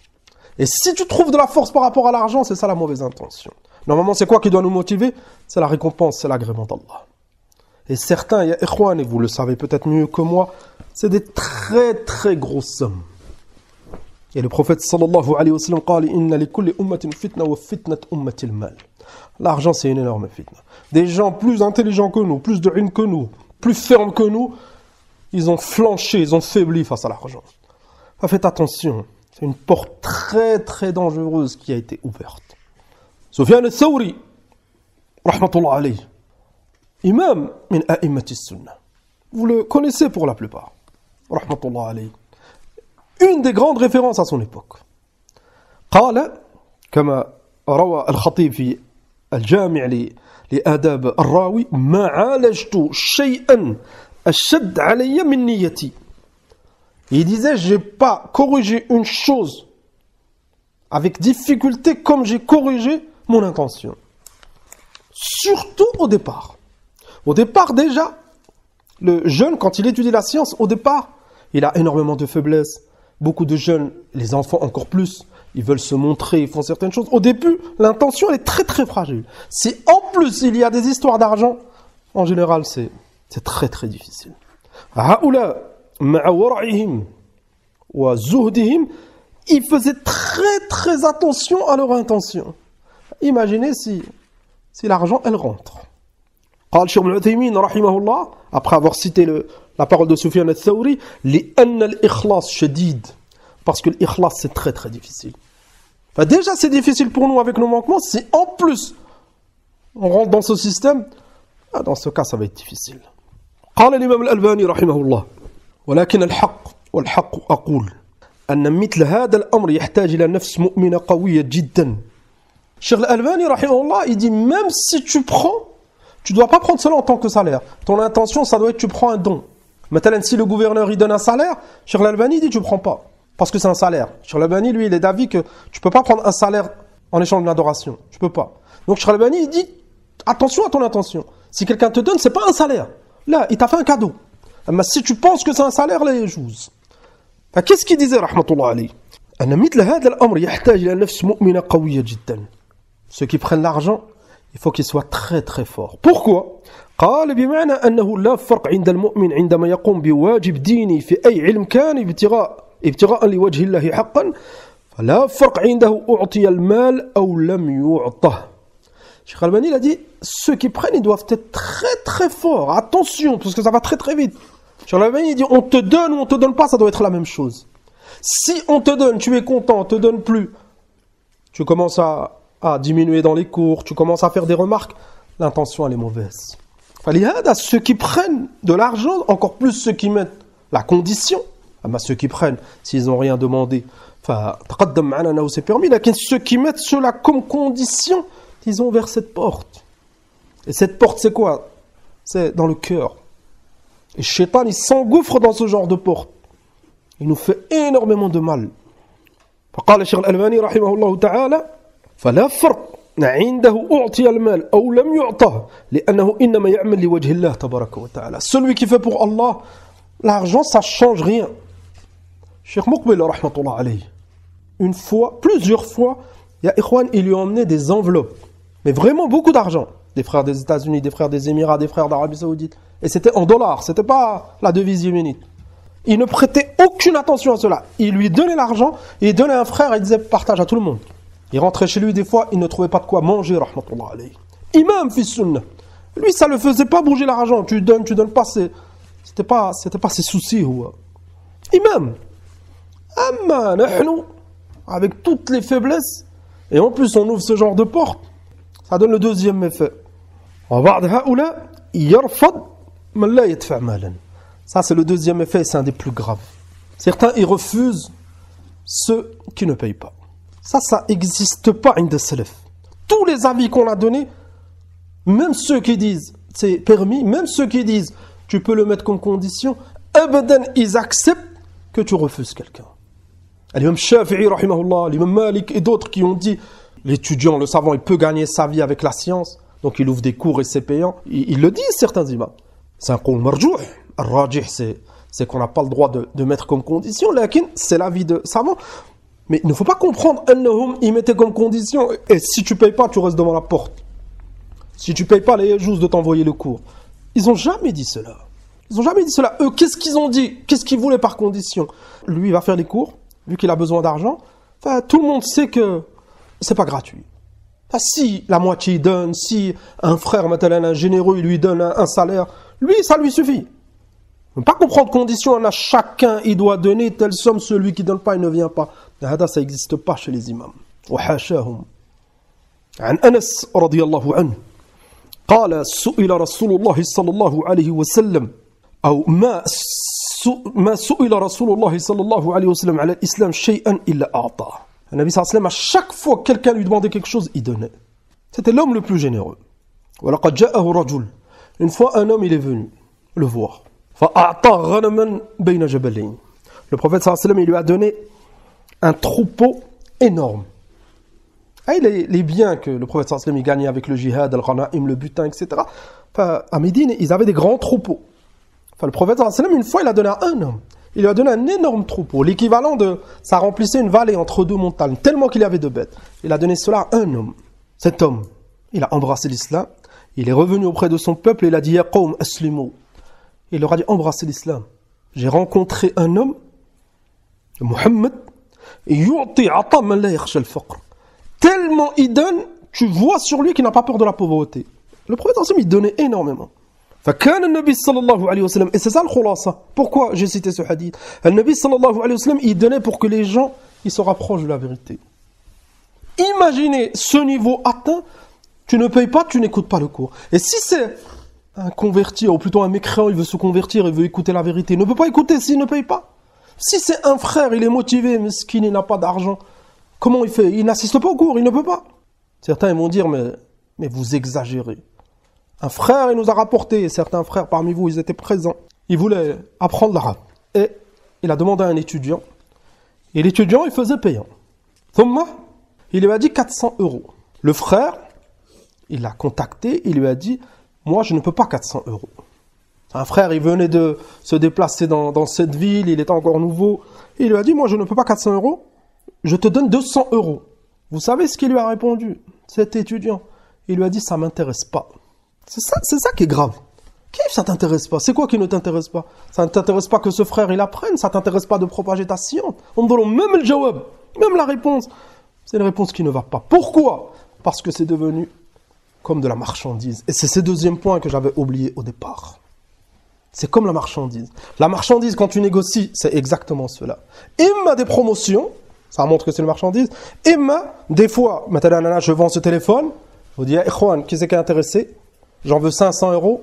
Et si tu trouves de la force par rapport à l'argent, c'est ça la mauvaise intention. Normalement, c'est quoi qui doit nous motiver? C'est la récompense, c'est l'agrément d'Allah. Et certains, ya ikhwan, et vous le savez peut-être mieux que moi, c'est des très très grosses sommes. Et le prophète sallallahu alayhi wa sallam قال إن لكل أمة فتنة وفتنة أمة المال. L'argent, c'est une énorme fitna. Des gens plus intelligents que nous, plus de ilm que nous, plus fermes que nous, ils ont flanché, ils ont faibli face à l'argent. Faites attention, c'est une porte très très dangereuse qui a été ouverte. Sufyan al-Thawri, rahmatullah alayhi, imam min a'immati sunnah. Vous le connaissez pour la plupart, rahmatullah alayhi. Une des grandes références à son époque. قال كما روى الخطيب في الجامع لآداب الراوي ما عالجت شيئا أشد علي من نيتي. Il disait, j'ai pas corrigé une chose avec difficulté comme j'ai corrigé mon intention. Surtout au départ. Au départ déjà, le jeune, quand il étudie la science, au départ, il a énormément de faiblesses. Beaucoup de jeunes, les enfants encore plus, ils veulent se montrer, ils font certaines choses. Au début, l'intention, elle est très très fragile. Si en plus il y a des histoires d'argent, en général, c'est très très difficile. Haoula ma'a wara'ihim wa zuhdihim, ils faisaient très très attention à leur intention. Imaginez si l'argent, elle rentre. قال شيخ ابن عثيمين رحمه الله, après avoir cité la parole de Sufyan al-Thawri, لأن الإخلاص شديد, parce que l'ikhlas c'est très très difficile. Enfin, déjà c'est difficile pour nous avec nos manquements, si en plus on rentre dans ce système, dans ce cas ça va être difficile. قال الإمام الألباني رحمه الله ولكن الحق والحق أقول أن مثل هذا الأمر يحتاج إلى نفس مؤمنة قوية جدا. Cheikh Al-Albani rahimahullah, il dit même si tu prends, tu dois pas prendre cela en tant que salaire. Ton intention, ça doit être tu prends un don. Maintenant, si le gouverneur il donne un salaire, Cheikh Al-Albani dit tu prends pas parce que c'est un salaire. Cheikh Al-Albani lui, il est d'avis que tu peux pas prendre un salaire en échange d'une adoration. Tu peux pas. Donc Cheikh Al-Albani il dit attention à ton intention. Si quelqu'un te donne, c'est pas un salaire. Là, il t'a fait un cadeau. Mais si tu penses que c'est un salaire, là, il joue. Qu'est-ce qu'il disait rahmatullah alayhi? أن مثل هذا الأمر يحتاج إلى نفس مؤمنة قوية جدا. Ceux qui prennent l'argent, il faut qu'ils soient très très forts. Pourquoi? قال بمعنى أنه لا فرق عند المؤمن عندما يقوم بواجب ديني في أي علم كان ابتغاء لوجه الله حقا فلا فرق عنده أعطي المال أو لم يعطه. Cheikh Albani a dit ceux qui prennent ils doivent être très très forts. Attention parce que ça va très très vite. Cheikh Albani dit on te donne ou on te donne pas, ça doit être la même chose. Si on te donne, tu es content, on te donne plus, tu commences à diminuer dans les cours, tu commences à faire des remarques, l'intention elle est mauvaise. Ceux qui prennent de l'argent, encore plus ceux qui mettent la condition, ceux qui prennent, s'ils n'ont rien demandé, c'est permis, ceux qui mettent cela comme condition, ils ont ouvert cette porte. Et cette porte, c'est quoi? C'est dans le cœur. Et Shaitan, il s'engouffre dans ce genre de porte. Il nous fait énormément de mal. فقال الشيخ الألباني رحمه الله تعالى فلا فرق عنده أعطي المال أو لم يعطه لأنه إنما يعمل لوجه الله تبارك وتعالى. Celui qui fait pour Allah, l'argent, ça change rien. Cheikh Moukbil, rahmatullah alayhi, une fois, plusieurs fois, il y a Ikhwan, il lui a emmené des enveloppes, mais vraiment beaucoup d'argent. Des frères des États-Unis, des frères des Émirats, des frères d'Arabie Saoudite. Et c'était en dollars, c'était pas la devise yéménite. Il ne prêtait aucune attention à cela. Il lui donnait l'argent, il donnait à un frère et il disait partage à tout le monde. Il rentrait chez lui des fois, il ne trouvait pas de quoi manger, rahmatullah alayhi. Imam fils sunnah. Lui, ça le faisait pas bouger l'argent. Tu donnes pas, c'était pas ses soucis. Imam. Amma nahnu, avec toutes les faiblesses, et en plus on ouvre ce genre de porte, ça donne le deuxième effet. Ça c'est le deuxième effet et c'est un des plus graves. Certains ils refusent ceux qui ne payent pas. Ça n'existe pas inda salaf. Tous les avis qu'on a donnés, même ceux qui disent c'est permis, même ceux qui disent tu peux le mettre comme condition, abadan ils acceptent que tu refuses quelqu'un. L'imam Shafi'i, rahimahullah, l'imam Malik et d'autres qui ont dit l'étudiant, le savant, il peut gagner sa vie avec la science, donc il ouvre des cours et c'est payant. Ils le disent, certains imams. C'est un qawl marjouh. Al-rajih, c'est qu'on n'a pas le droit de mettre comme condition, lakin, c'est l'avis de savant. Mais il ne faut pas comprendre, ils mettaient comme condition, et si tu payes pas, tu restes devant la porte. Si tu payes pas, les juste de t'envoyer le cours. Ils n'ont jamais dit cela. Ils n'ont jamais dit cela. Eux, qu'est-ce qu'ils ont dit? Qu'est-ce qu'ils voulaient par condition? Lui, il va faire les cours, vu qu'il a besoin d'argent. Enfin, tout le monde sait que c'est pas gratuit. Enfin, si la moitié il donne, si un frère, maintenant un généreux, il lui donne un salaire, lui, ça lui suffit. Ne pas comprendre condition, on a chacun, il doit donner telle somme, celui qui ne donne pas, il ne vient pas. Ça n'existe pas chez les imams. وحاشاهم. عن أنس رضي الله عنه قال سئل رسول الله صلى الله عليه وسلم أو ما سئل رسول الله صلى الله عليه وسلم على الإسلام شيئا إلا أعطاه. Le Nabi sallallahu alayhi wa sallam, à chaque fois que quelqu'un lui demandait quelque chose, il donnait. C'était l'homme le plus généreux. وَلَقَدْ جَاءَهُ رَجُلٌ. Une fois, un homme, il est venu le voir. فَأَعْطَى غَنَمًا بَيْنَ جَبَلَيْنِ. Le prophète sallallahu alayhi wa sallam, il lui a donné un troupeau énorme. Et les biens que le prophète sallallahu alayhi wa sallam il gagnait avec le jihad, al-ghanaim, le butin, etc. Enfin, à Médine, ils avaient des grands troupeaux. Enfin, le prophète sallallahu alayhi wa sallam, une fois, il a donné à un homme. Il lui a donné un énorme troupeau, l'équivalent de... Ça remplissait une vallée entre deux montagnes, tellement qu'il y avait de bêtes. Il a donné cela à un homme. Cet homme, il a embrassé l'islam. Il est revenu auprès de son peuple et il a dit « Ya qawm aslimu ». Il leur a dit « Embrassez l'islam ». J'ai rencontré un homme, Muhammad, yu'ti ata man la yakhsha al-faqr. Tellement il donne, tu vois sur lui qu'il n'a pas peur de la pauvreté. Le prophète sallallahu alayhi wa sallam, il donnait énormément. فكان النبي صلى الله عليه وسلم, et c'est ça le khulasa. Pourquoi j'ai cité ce hadith? Le Nabi sallallahu alayhi wa sallam, il donnait pour que les gens ils se rapprochent de la vérité. Imaginez ce niveau atteint, tu ne payes pas, tu n'écoutes pas le cours. Et si c'est un converti, ou plutôt un mécréant, il veut se convertir, il veut écouter la vérité, il ne peut pas écouter s'il ne paye pas. Si c'est un frère, il est motivé, mais ce qui n'a pas d'argent, comment il fait? Il n'assiste pas au cours, il ne peut pas. Certains ils vont dire, mais vous exagérez. Un frère, il nous a rapporté, et certains frères parmi vous, ils étaient présents. Ils voulaient apprendre l'arabe. Et il a demandé à un étudiant. Et l'étudiant, il faisait payant. Thumma, il lui a dit 400 €. Le frère, il l'a contacté, il lui a dit, moi, je ne peux pas 400 €. Un frère, il venait de se déplacer dans cette ville, il était encore nouveau. Et il lui a dit, moi, je ne peux pas 400 €, je te donne 200 €. Vous savez ce qu'il lui a répondu, cet étudiant? Il lui a dit, ça m'intéresse pas. C'est ça qui est grave. Qu'est-ce que ça t'intéresse pas? C'est quoi qui ne t'intéresse pas? Ça ne t'intéresse pas que ce frère il apprenne, ça t'intéresse pas de propager ta science. On me donne même le jawab, même la réponse. C'est une réponse qui ne va pas. Pourquoi? Parce que c'est devenu comme de la marchandise. Et c'est ce deuxième point que j'avais oublié au départ. C'est comme la marchandise. La marchandise, quand tu négocies, c'est exactement cela. Imma des promotions, ça montre que c'est une marchandise. Imma, des fois, maintenant je vends ce téléphone, vous dites, Ikhwan, qui c'est qui est intéressé? J'en veux 500 €.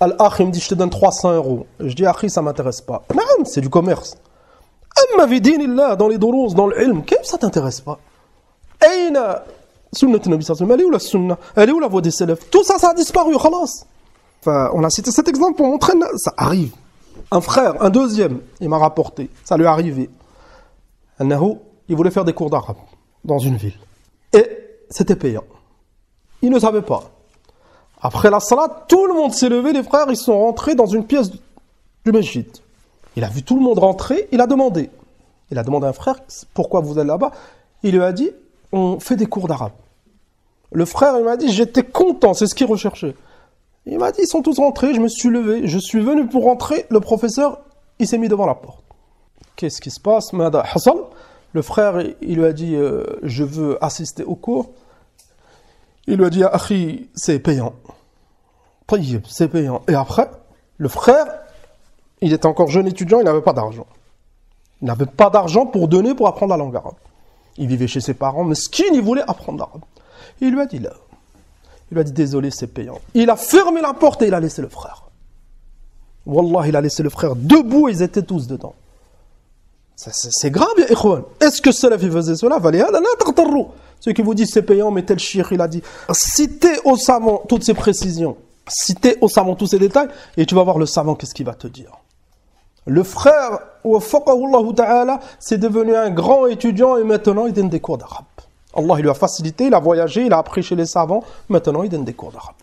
Al-Akh, il me dit, je te donne 300 €. Je dis, Akhi, ça m'intéresse pas. Non, c'est du commerce. Amma vidinillah, dans les dourouz, dans l'ilm, qu'est-ce que ça t'intéresse pas? Aïna Sunnat Nabi sallallahu alayhi wa sallam, elle est où la sunna? Elle est où la voie des salafs? Tout ça, ça a disparu, khalas. Enfin, on a cité cet exemple pour montrer, ça arrive. Un frère, un deuxième, il m'a rapporté, ça lui est arrivé. Il voulait faire des cours d'arabe dans une ville. Et c'était payant. Il ne savait pas. Après la salat, tout le monde s'est levé, les frères, ils sont rentrés dans une pièce du masjid. Il a vu tout le monde rentrer, il a demandé. Il a demandé à un frère, pourquoi vous allez là-bas? Il lui a dit, on fait des cours d'arabe. Le frère, il m'a dit, j'étais content, c'est ce qu'il recherchait. Il m'a dit, ils sont tous rentrés, je me suis levé, je suis venu pour rentrer, le professeur, il s'est mis devant la porte. Qu'est-ce qui se passe? Mada Hassal, le frère, il lui a dit, je veux assister au cours. Il lui a dit, Akhi, c'est payant. Tayyib, c'est payant. Et après, le frère, il était encore jeune étudiant, il n'avait pas d'argent. Il n'avait pas d'argent pour donner, pour apprendre la langue arabe. Il vivait chez ses parents, mais ce qu'il voulait apprendre l'arabe. Il lui a dit là. Il lui a dit, désolé, c'est payant. Il a fermé la porte et il a laissé le frère. Wallah, il a laissé le frère debout et ils étaient tous dedans. C'est grave, ya ikhwan. Est-ce que Salaf faisait cela? Ceux qui vous disent c'est payant, mais tel shir, il a dit. Citez au savant toutes ces précisions. Citez au savant tous ces détails et tu vas voir le savant, qu'est-ce qu'il va te dire. Le frère, c'est devenu un grand étudiant et maintenant il donne des cours d'arabe. Allah il lui a facilité, il a voyagé, il a appris chez les savants, maintenant il donne des cours d'arabe.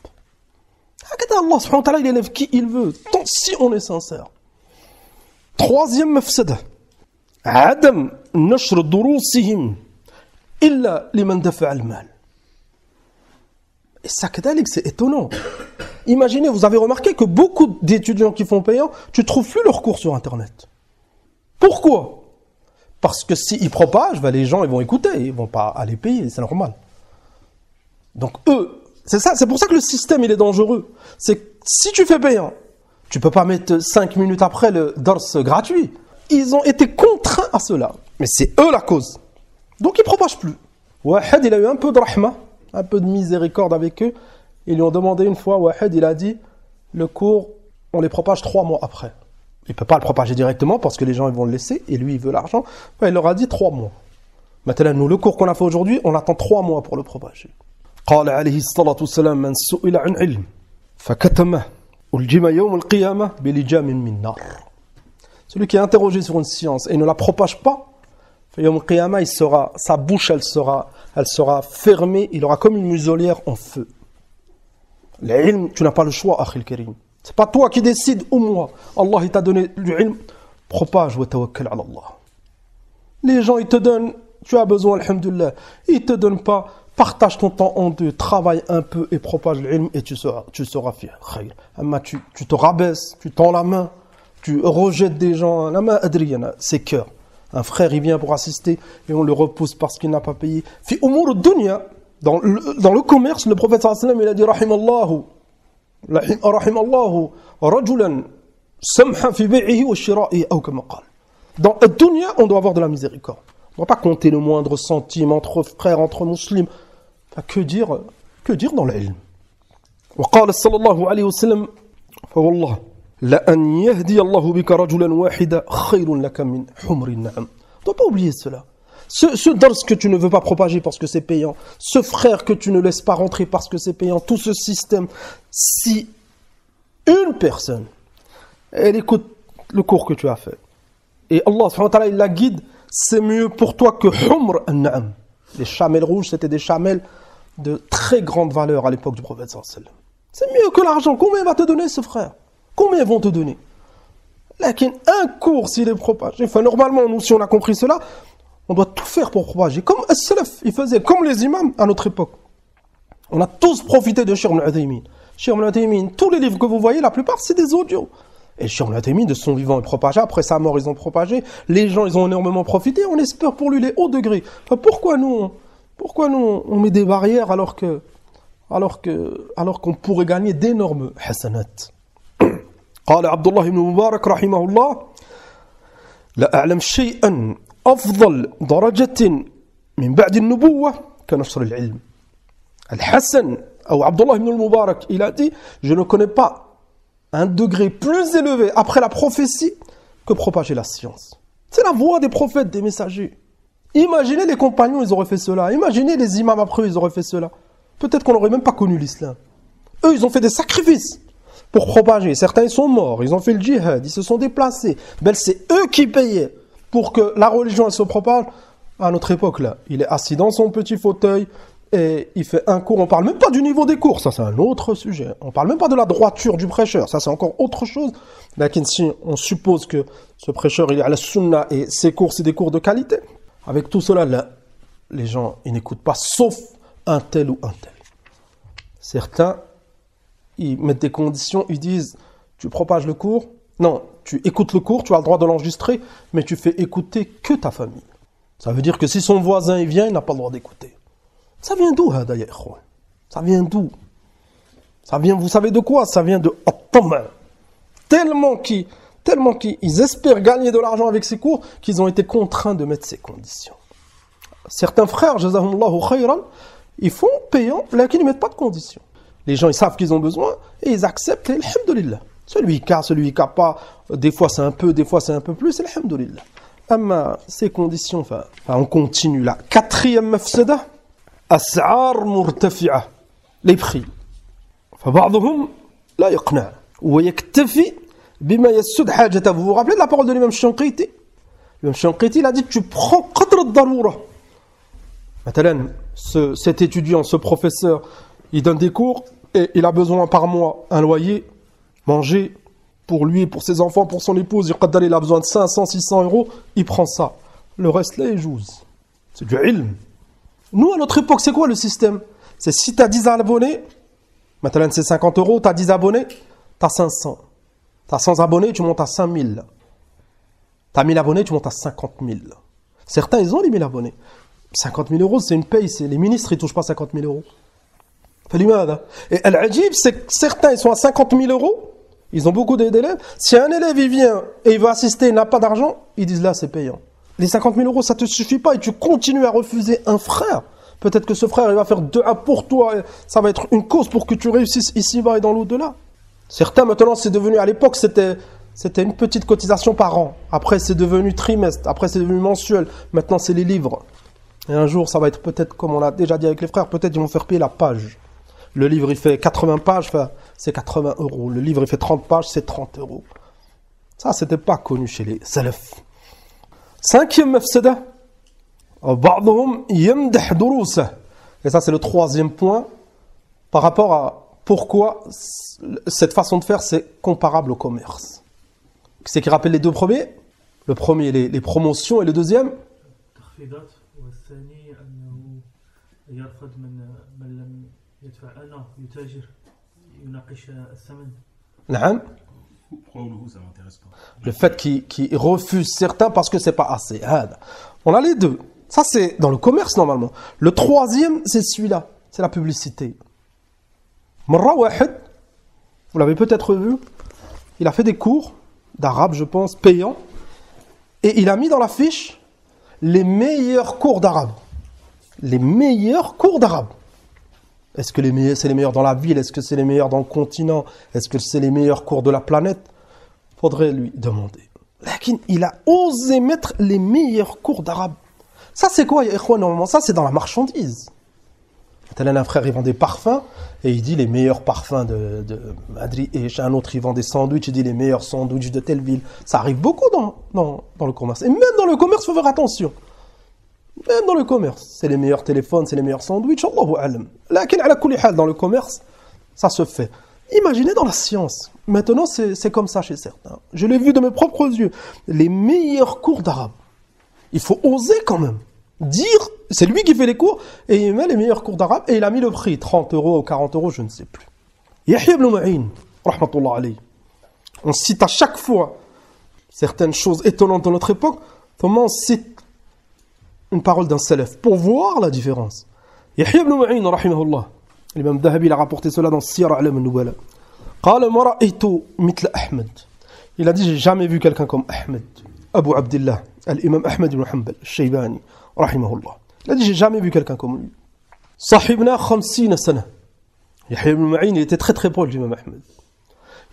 Allah subhanahu wa ta'ala, il élève qui il veut, tant si on est sincère. Troisième mafsada. Adam nashr durusihim illa liman dafa'a al-mal. Et ça, c'est étonnant. Imaginez, vous avez remarqué que beaucoup d'étudiants qui font payant, tu ne trouves plus leurs cours sur Internet. Pourquoi? Parce que s'ils propagent, les gens ils vont écouter, ils ne vont pas aller payer, c'est normal. Donc eux, c'est pour ça que le système il est dangereux. C'est que si tu fais payant, tu ne peux pas mettre 5 minutes après le dars gratuit. Ils ont été contraints à cela. Mais c'est eux la cause. Donc ils ne propagent plus. Wahed, il a eu un peu de rahma, un peu de miséricorde avec eux. Ils lui ont demandé une fois, Wahed, il a dit, le cours, on les propage 3 mois après. Il ne peut pas le propager directement parce que les gens ils vont le laisser et lui il veut l'argent. Il leur a dit 3 mois. Maintenant, nous, le cours qu'on a fait aujourd'hui, on attend 3 mois pour le propager. قال عليه الصلاة والسلام من سئل عن علم فكتمه ألجم يوم القيامة بلجام من نار. Celui qui est interrogé sur une science et ne la propage pas, يوم القيامة, sa bouche elle sera fermée, il aura comme une muselière en feu. L'ilm, tu n'as pas le choix, Akhil Karim. C'est pas toi qui décides ou moi. Allah il t'a donné du ilm, propage wa tawakkal ala Allah. Les gens ils te donnent, tu as besoin, alhamdulillah, ils te donnent pas, partage ton temps en deux, travaille un peu et propage l'ilm et tu seras fier. Tu te rabaisses, tu tends la main, tu rejettes des gens, la main adriyana, c'est cœur. Un frère il vient pour assister et on le repousse parce qu'il n'a pas payé. Fi umur dunya, dans le commerce, le prophète sallallahu alayhi wa sallam il a dit rahimallahu rajulan samha fi bay'ihi wa shira'ihi aw kama qala. Dans le dunya, on doit avoir de la miséricorde. On ne doit pas compter le moindre centime entre frères, entre musulmans. Que dire dans l'ilm? وقال صلى الله عليه وسلم فوالله لأن يهدي الله بك رجلا واحدا خير لك من حمر النعم. On ne doit pas oublier cela. Ce dars que tu ne veux pas propager parce que c'est payant, ce frère que tu ne laisses pas rentrer parce que c'est payant, tout ce système, si une personne, elle écoute le cours que tu as fait, et Allah subhanahu wa ta'ala il la guide, c'est mieux pour toi que humr an-na'am. Les chamelles rouges, c'était des chamelles de très grande valeur à l'époque du prophète sallallahu alayhi wa sallam. C'est mieux que l'argent. Combien va te donner ce frère? Combien vont te donner? Lakin un cours s'il est propagé, enfin normalement nous si on a compris cela, on doit tout faire pour propager. Comme as-salaf, ils faisaient, comme les imams à notre époque. On a tous profité de Cheikh Ibn Uthaymin. Cheikh Ibn Uthaymin, tous les livres que vous voyez, la plupart c'est des audios. Et Cheikh Ibn Uthaymin, de son vivant, il propageait. Après sa mort, ils ont propagé. Les gens, ils ont énormément profité. On espère pour lui les hauts degrés. Enfin, pourquoi nous, on met des barrières alors qu'on pourrait gagner d'énormes hasanat. قال عبد الله بن مبارك رحمه الله لا أعلم شيئا أفضل درجة من بعد النبوة كنشر العلم. الحسن أو عبد الله بن المبارك il a dit je ne connais pas un degré plus élevé après la prophétie que propager la science. C'est la voie des prophètes, des messagers. Imaginez les compagnons, ils auraient fait cela. Imaginez les imams après eux, ils auraient fait cela. Peut-être qu'on n'aurait même pas connu l'islam. Eux, ils ont fait des sacrifices pour propager. Certains, ils sont morts, ils ont fait le djihad, ils se sont déplacés. Ben, c'est eux qui payaient pour que la religion elle se propage. À notre époque, là, il est assis dans son petit fauteuil et il fait un cours. On parle même pas du niveau des cours, ça c'est un autre sujet. On parle même pas de la droiture du prêcheur, ça c'est encore autre chose. Mais si on suppose que ce prêcheur, il est à la sunna et ses cours, c'est des cours de qualité. Avec tout cela, là, les gens, ils n'écoutent pas, sauf un tel ou un tel. Certains, ils mettent des conditions, ils disent, tu propages le cours, non, tu écoutes le cours, tu as le droit de l'enregistrer, mais tu fais écouter que ta famille. Ça veut dire que si son voisin il vient, il n'a pas le droit d'écouter. Ça vient d'où, d'ailleurs? Ça vient d'où? Ça vient, vous savez de quoi? Ça vient de At-Tama. Tellement qu'ils espèrent gagner de l'argent avec ces cours, qu'ils ont été contraints de mettre ces conditions. Certains frères, jazahumullahu khayran, ils font payant, là qu'ils ne mettent pas de conditions. Les gens, ils savent qu'ils ont besoin, et ils acceptent, et alhamdoulilah. Celui qui a pas, des fois c'est un peu, des fois c'est un peu plus, alhamdoulilah. Amma, ces conditions, on continue là. Quatrième mafsada, as'ar murtafi'a. Les prix. فبعضهم لا يقنع ويكتفي بما يسد حاجته. Vous vous rappelez de la parole de l'imam Shanqiti? L'imam Shanqiti, il a dit, tu prends qadr ad-darura. Maintenant, cet étudiant, ce professeur, il donne des cours et il a besoin par mois un loyer, manger pour lui, pour ses enfants, pour son épouse. Il a besoin de 500, 600 euros, il prend ça. Le reste là, il joue. C'est du ilm. Nous, à notre époque, c'est quoi le système? C'est si tu as 10 abonnés, maintenant c'est 50 euros, tu as 10 abonnés, tu as 500. Tu as 100 abonnés, tu montes à 5000. Tu as 1000 abonnés, tu montes à 50 000. Certains, ils ont les 1000 abonnés. 50 000 euros, c'est une paye. Les ministres, ils ne touchent pas 50 000 euros. Et al-ajib, c'est que certains, ils sont à 50 000 euros. Ils ont beaucoup d'élèves. Si un élève, il vient et il veut assister, il n'a pas d'argent, ils disent là, c'est payant. Les 50 000 euros, ça ne te suffit pas et tu continues à refuser un frère. Peut-être que ce frère, il va faire dua pour toi. Ça va être une cause pour que tu réussisses ici-bas et dans l'au-delà. Certains, maintenant, c'est devenu, à l'époque, c'était une petite cotisation par an. Après, c'est devenu trimestre. Après, c'est devenu mensuel. Maintenant, c'est les livres. Et un jour, ça va être peut-être, comme on l'a déjà dit avec les frères, peut-être ils vont faire payer la page. Le livre, il fait 80 pages, c'est 80 euros. Le livre, il fait 30 pages, c'est 30 euros. Ça, c'était pas connu chez les salaf. Cinquième mafsada. Et ça, c'est le troisième point par rapport à pourquoi cette façon de faire, c'est comparable au commerce. C'est qui rappelle les deux premiers? Le premier, les promotions, et le deuxième? Le fait qu'il refuse certains parce que c'est pas assez. On a les deux. Ça, c'est dans le commerce, normalement. Le troisième, c'est celui-là. C'est la publicité. Marra Wahed, vous l'avez peut-être vu, il a fait des cours d'arabe, je pense, payants. Et il a mis dans la fiche les meilleurs cours d'arabe. Les meilleurs cours d'arabe. Est-ce que c'est les meilleurs dans la ville? Est-ce que c'est les meilleurs dans le continent? Est-ce que c'est les meilleurs cours de la planète? Faudrait lui demander. Lakin, il a osé mettre les meilleurs cours d'arabe. Ça, c'est quoi, normalement? Ça, c'est dans la marchandise. Un frère, il vend des parfums, et il dit les meilleurs parfums de Madrid. Et chez un autre, il vend des sandwichs, il dit les meilleurs sandwichs de telle ville. Ça arrive beaucoup dans le commerce. Et même dans le commerce, il faut faire attention. Même dans le commerce. C'est les meilleurs téléphones, c'est les meilleurs sandwichs. Allahu alam. Lakin, ala kulli hal, dans le commerce, ça se fait. Imaginez dans la science. Maintenant, c'est comme ça chez certains. Je l'ai vu de mes propres yeux. Les meilleurs cours d'arabe. Il faut oser quand même. Dire, c'est lui qui fait les cours, et il met les meilleurs cours d'arabe, et il a mis le prix, 30 euros ou 40 euros, je ne sais plus. Yahya ibn Ma'in, rahmatullah alayhi. On cite à chaque fois certaines choses étonnantes de notre époque, comment on cite une parole d'un salaf, pour voir la différence. Yahya ibn Ma'in, rahimahullah. L'imam Dahabi a rapporté cela dans Siyar A'lam al-Nubala. Qala ma ra'aytu mithla Ahmed. Il a dit, j'ai jamais vu quelqu'un comme Ahmed. Abu Abdillah, l'imam Ahmed ibn Hanbal, al-Shaybani, rahimahullah. Il a dit, j'ai jamais vu quelqu'un comme lui. Sahibna 50 sana. Yahya ibn Ma'in, il était très très proche de l'imam Ahmed.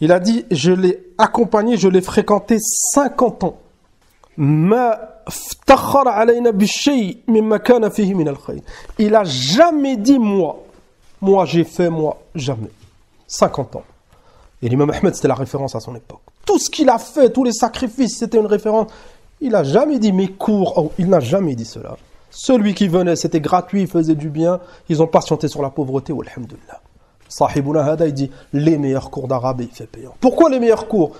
Il a dit, je l'ai accompagné, je l'ai fréquenté 50 ans. Il a jamais dit moi j'ai fait, moi jamais. 50 ans. Et l'imam Ahmed, c'était la référence à son époque. Tout ce qu'il a fait, tous les sacrifices, c'était une référence. Il n'a jamais dit mes cours, oh, il n'a jamais dit cela. Celui qui venait, c'était gratuit, il faisait du bien. Ils ont patienté sur la pauvreté, alhamdulillah. Sahibuna Hada, il dit les meilleurs cours d'arabe, il fait payant. Pourquoi les meilleurs cours?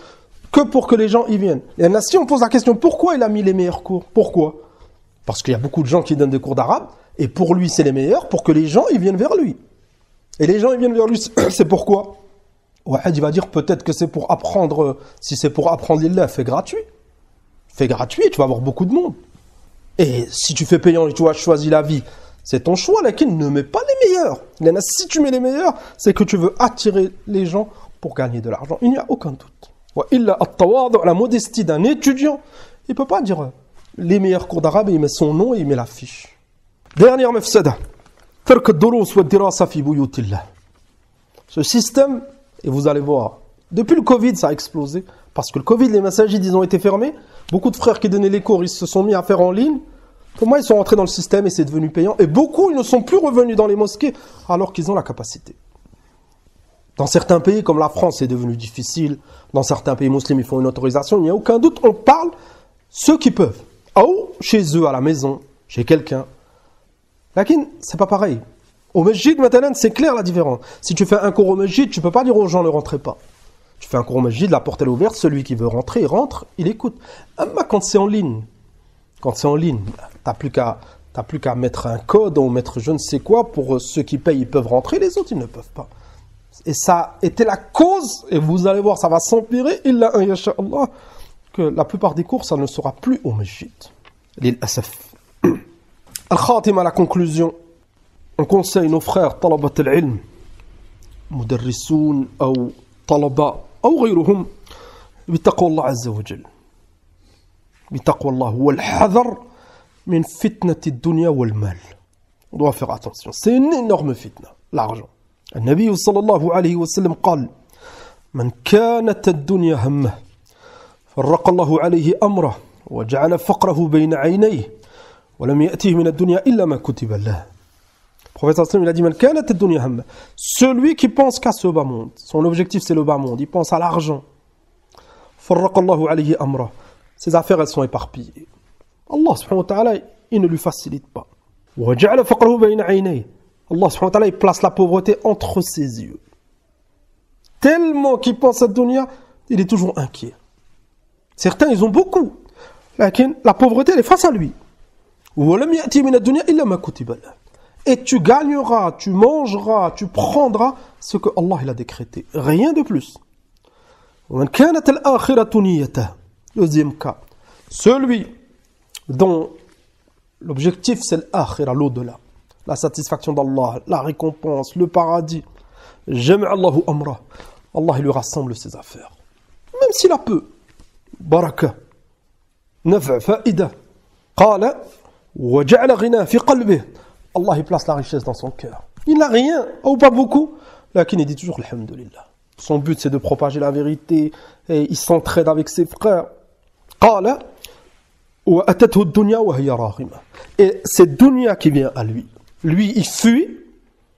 Que pour que les gens y viennent. Et si on pose la question, pourquoi il a mis les meilleurs cours? Pourquoi? Parce qu'il y a beaucoup de gens qui donnent des cours d'arabe, et pour lui, c'est les meilleurs, pour que les gens y viennent vers lui. Et les gens, ils viennent vers lui, c'est pourquoi? Wahid, il va dire peut-être que c'est pour apprendre, si c'est pour apprendre l'illah, fais gratuit. Fais gratuit, tu vas avoir beaucoup de monde. Et si tu fais payant et tu as choisi la vie, c'est ton choix, laquelle ne met pas les meilleurs. Si tu mets les meilleurs, c'est que tu veux attirer les gens pour gagner de l'argent. Il n'y a aucun doute. La modestie d'un étudiant, il ne peut pas dire les meilleurs cours d'arabe, il met son nom et il met la fiche. Dernière mafsada. Ce système, et vous allez voir, depuis le Covid, ça a explosé. Parce que le Covid, les masajids, ils ont été fermés. Beaucoup de frères qui donnaient les cours, ils se sont mis à faire en ligne. Comment ils sont rentrés dans le système et c'est devenu payant. Et beaucoup, ils ne sont plus revenus dans les mosquées alors qu'ils ont la capacité. Dans certains pays, comme la France, c'est devenu difficile. Dans certains pays musulmans, ils font une autorisation. Il n'y a aucun doute, on parle ceux qui peuvent. Ou chez eux, à la maison, chez quelqu'un. Lakin, c'est pas pareil. Au masjid, maintenant, c'est clair la différence. Si tu fais un cours au masjid, tu peux pas dire aux gens ne rentrez pas. Tu fais un cours au masjid, la porte elle est ouverte, celui qui veut rentrer, il rentre, il écoute. Mais quand c'est en ligne, t'as plus qu'à mettre un code ou mettre je ne sais quoi pour ceux qui payent, ils peuvent rentrer, les autres ils ne peuvent pas. Et ça était la cause, et vous allez voir, ça va s'empirer, illa un yasha'Allah, que la plupart des cours, ça ne sera plus au masjid. Lil asaf. Al-Khatim, à la conclusion, on conseille nos frères, talabat al-ilm, mudarrisoun, ou talaba, أو غيرهم بتقوى الله عز وجل بتقوى الله والحذر من فتنة الدنيا والمال. On doit faire attention. C'est une énorme fitna, l'argent. النبي صلى الله عليه وسلم قال من كانت الدنيا همه فرق الله عليه أمره وجعل فقره بين عينيه ولم يأتيه من الدنيا إلا ما كتب له. Le prophète sallam, il a dit man kanat ad-dunya hamma, celui qui pense qu'à ce bas monde, son objectif c'est le bas monde, il pense à l'argent. Farraqallahu alayhi amra, ses affaires elles sont éparpillées. Allah subhanahu wa ta'ala, il ne lui facilite pas. Wa ja'ala faqrahu bayna 'aynayhi, Allah subhanahu wa ta'ala, il place la pauvreté entre ses yeux. Tellement qu'il pense à dunya, il est toujours inquiet. Certains ils ont beaucoup, lakin la pauvreté elle est face à lui. Wa lam ya'ti min ad-dunya illa ma kutiba lahu. Et tu gagneras, tu mangeras, tu prendras ce que Allah il a décrété. Rien de plus. Deuxième cas. Celui dont l'objectif c'est l'akhira, l'au-delà. La satisfaction d'Allah, la récompense, le paradis. Jami' Allahu amra. Allah il lui rassemble ses affaires. Même s'il a peu. Baraka. Naf'a fa'ida. Qala. Wa ja'ala ghina fi qalbihi. Allah il place la richesse dans son cœur. Il n'a rien, ou pas beaucoup. Là, il dit toujours alhamdulillah. Son but c'est de propager la vérité et il s'entraide avec ses frères. Qala wa atathu ad-dunya wa hiya raghima. Et c'est dunya qui vient à lui. Lui, il fuit,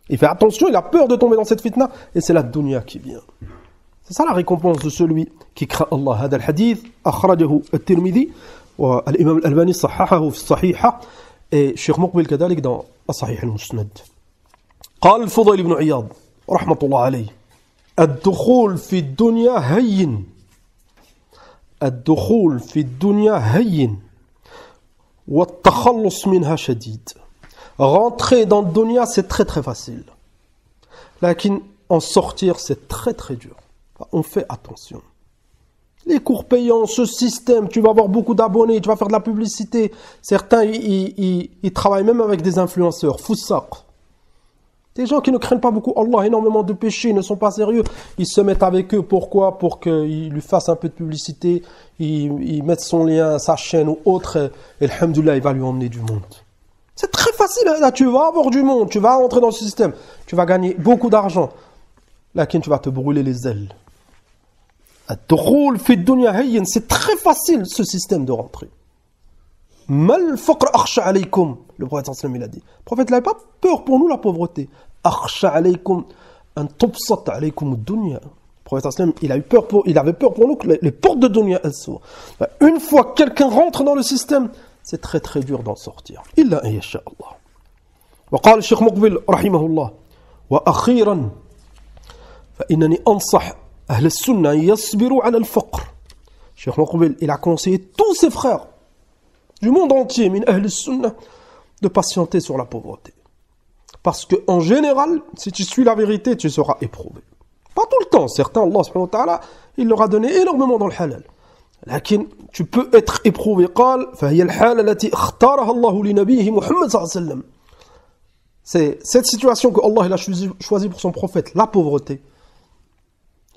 il fait attention, il a peur de tomber dans cette fitna et c'est la dunya qui vient. C'est ça la récompense de celui qui craint Allah. Hada al-hadith akhrajahu at-Tirmidhi wa al-Imam al-Albani sahahahu fi as-Sahiha. Et Cheikh Muqbil كذلك dans الصحيح المسند. قال الفضيل بن عياض رحمة الله عليه الدخول في الدنيا هين الدخول في الدنيا هين والتخلص منها شديد. Rentrer dans le dunya c'est très très facile. Lakin en sortir c'est très très dur. On fait attention. Les cours payants, ce système, tu vas avoir beaucoup d'abonnés, tu vas faire de la publicité. Certains, ils travaillent même avec des influenceurs, foussaq. Des gens qui ne craignent pas beaucoup Allah, énormément de péchés, ils ne sont pas sérieux. Ils se mettent avec eux, pourquoi? Pour qu'ils lui fassent un peu de publicité, ils mettent son lien, sa chaîne ou autre, et alhamdoulilah, il va lui emmener du monde. C'est très facile, là, tu vas avoir du monde, tu vas rentrer dans le système, tu vas gagner beaucoup d'argent. Là, tu vas te brûler les ailes. C'est très facile ce système de rentrer. Mal faqr akhsha alaykum. Le prophète sallallahu alayhi wa sallam, il a dit. Le prophète n'avait pas peur pour nous la pauvreté. Akhsha alaykum an tubsat alaykum ad-dunya. Le prophète sallallahu alayhi wa sallam, il avait peur pour nous que les portes de dunya s'ouvrent. Une fois que quelqu'un rentre dans le système, c'est très très dur d'en sortir. Illa an yasha Allah. وقال الشيخ مقبل رحمه الله وأخيرا فإنني أنصح أهل السنة أن يصبروا على الفقر. Cheikh Mouqbil, il a conseillé tous ses frères du monde entier, min ahl sunnah, de patienter sur la pauvreté. Parce que en général, si tu suis la vérité, tu seras éprouvé. Pas tout le temps. Certains, Allah subhanahu wa ta'ala, il leur a donné énormément dans le halal. لكن tu peux être éprouvé. قال فهي الحالة التي اختارها الله لنبيه محمد صلى الله عليه وسلم. C'est cette situation que Allah il a choisi pour son prophète, la pauvreté. Et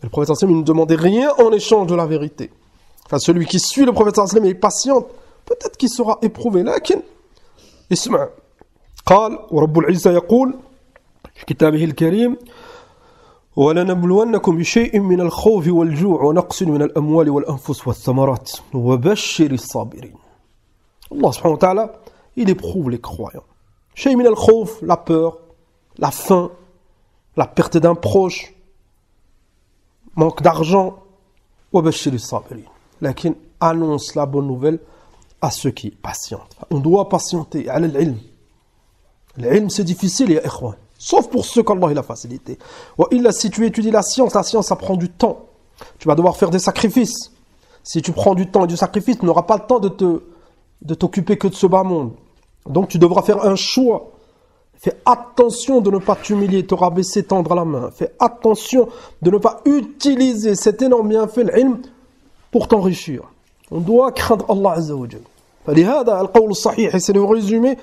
le prophète sallallahu alayhi wa sallam, il ne demandait rien en échange de la vérité. Enfin, celui qui suit le prophète sallallahu alayhi wa sallam et est patient, peut-être qu'il sera éprouvé. لكن اسمع قال ورب العزة يقول في كتابه الكريم ولنبلونكم بشيء من الخوف والجوع ونقص من الأموال والأنفس والثمرات وبشر الصابرين. Allah subhanahu wa ta'ala, il éprouve les croyants. شيء من الخوف, la peur, la faim, la perte d'un proche, manque d'argent. وبشر الصابرين. لكن annonce la bonne nouvelle à ceux qui patientent. On doit patienter. على العلم. L'ilm c'est difficile, ya ikhwan. Sauf pour ceux qu'Allah il a facilité. Si tu étudies la science, ça prend du temps. Tu vas devoir faire des sacrifices. Si tu prends du temps et du sacrifice, tu n'auras pas le temps de t'occuper que de ce bas monde. Donc tu devras faire un choix. Fais attention de ne pas t'humilier, te rabaisser, tendre la main. Fais attention de ne pas utiliser cet énorme bienfait, l'ilm, pour t'enrichir. On doit craindre Allah Azza wa Jal. فلهذا القول الصحيح, et c'est le résumé,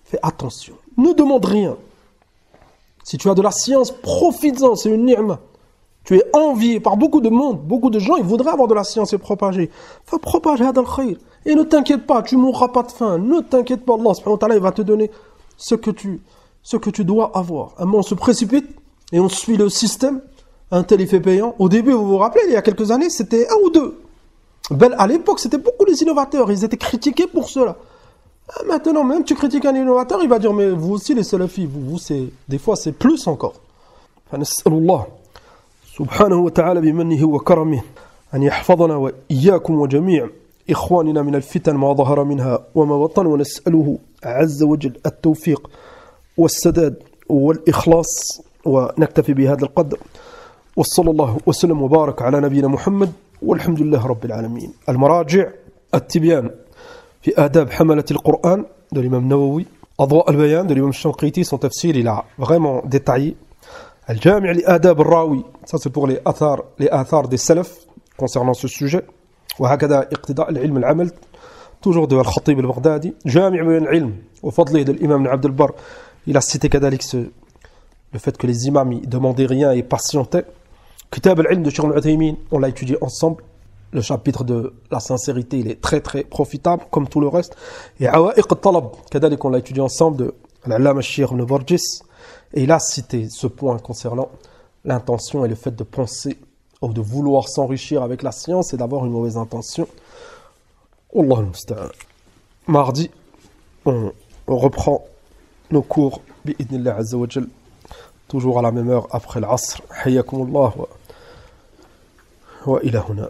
fais attention. Ne demande rien. Si tu as de la science, profites-en, c'est une ni'ma. Tu es envié par beaucoup de monde, beaucoup de gens, ils voudraient avoir de la science et propager. Faut propager hada al-khayr. Et ne t'inquiète pas, tu mourras pas de faim. Ne t'inquiète pas, Allah subhanahu wa ta'ala, il va te donner ce que tu dois avoir. On se précipite et on suit le système. Un tel effet payant. Au début, vous vous rappelez, il y a quelques années, c'était un ou deux. Ben, à l'époque, c'était beaucoup les innovateurs. Ils étaient critiqués pour cela. Maintenant, même tu critiques un innovateur, il va dire, mais vous aussi les salafis, vous c'est, des fois c'est plus encore. فنسأل الله سبحانه وتعالى بمنه وكرمه أن يحفظنا وإياكم وجميع إخواننا من الفتن ما ظهر منها وما بطن ونسأله عز وجل التوفيق والسداد والإخلاص ونكتفي بهذا القدر وصلى الله وسلم وبارك على نبينا محمد والحمد لله رب العالمين. المراجع التبيان في آداب حملة القرآن de l'imam Nawawi, أضواء البيان de l'imam Shanqiti, son tafsir il a vraiment détaillé. الجامع لآداب الراوي, ça c'est pour les athars des salaf concernant ce sujet. وهكذا اقتضاء العلم العمل toujours de Al-Khatib al-Baghdadi. جامع بيان العلم وفضله de l'imam Ibn Abd al-Barr, il a cité كذلك le fait que les imams ils demandaient rien et patientaient. Kitab al-Ilm de Cheikh al-Uthaymin, on l'a étudié ensemble. Le chapitre de la sincérité, il est très très profitable, comme tout le reste. Et Awa'iq al-Talab, كذلك on l'a étudié ensemble, de l'Allama al-Sheikh ibn Barjis. Et il a cité ce point concernant l'intention et le fait de penser ou de vouloir s'enrichir avec la science et d'avoir une mauvaise intention. Wallahu al-musta'an. Mardi, on reprend nos cours bi'idnillah azza wa jal, toujours à la même heure après l'asr. Hayyakumullah wa ila huna.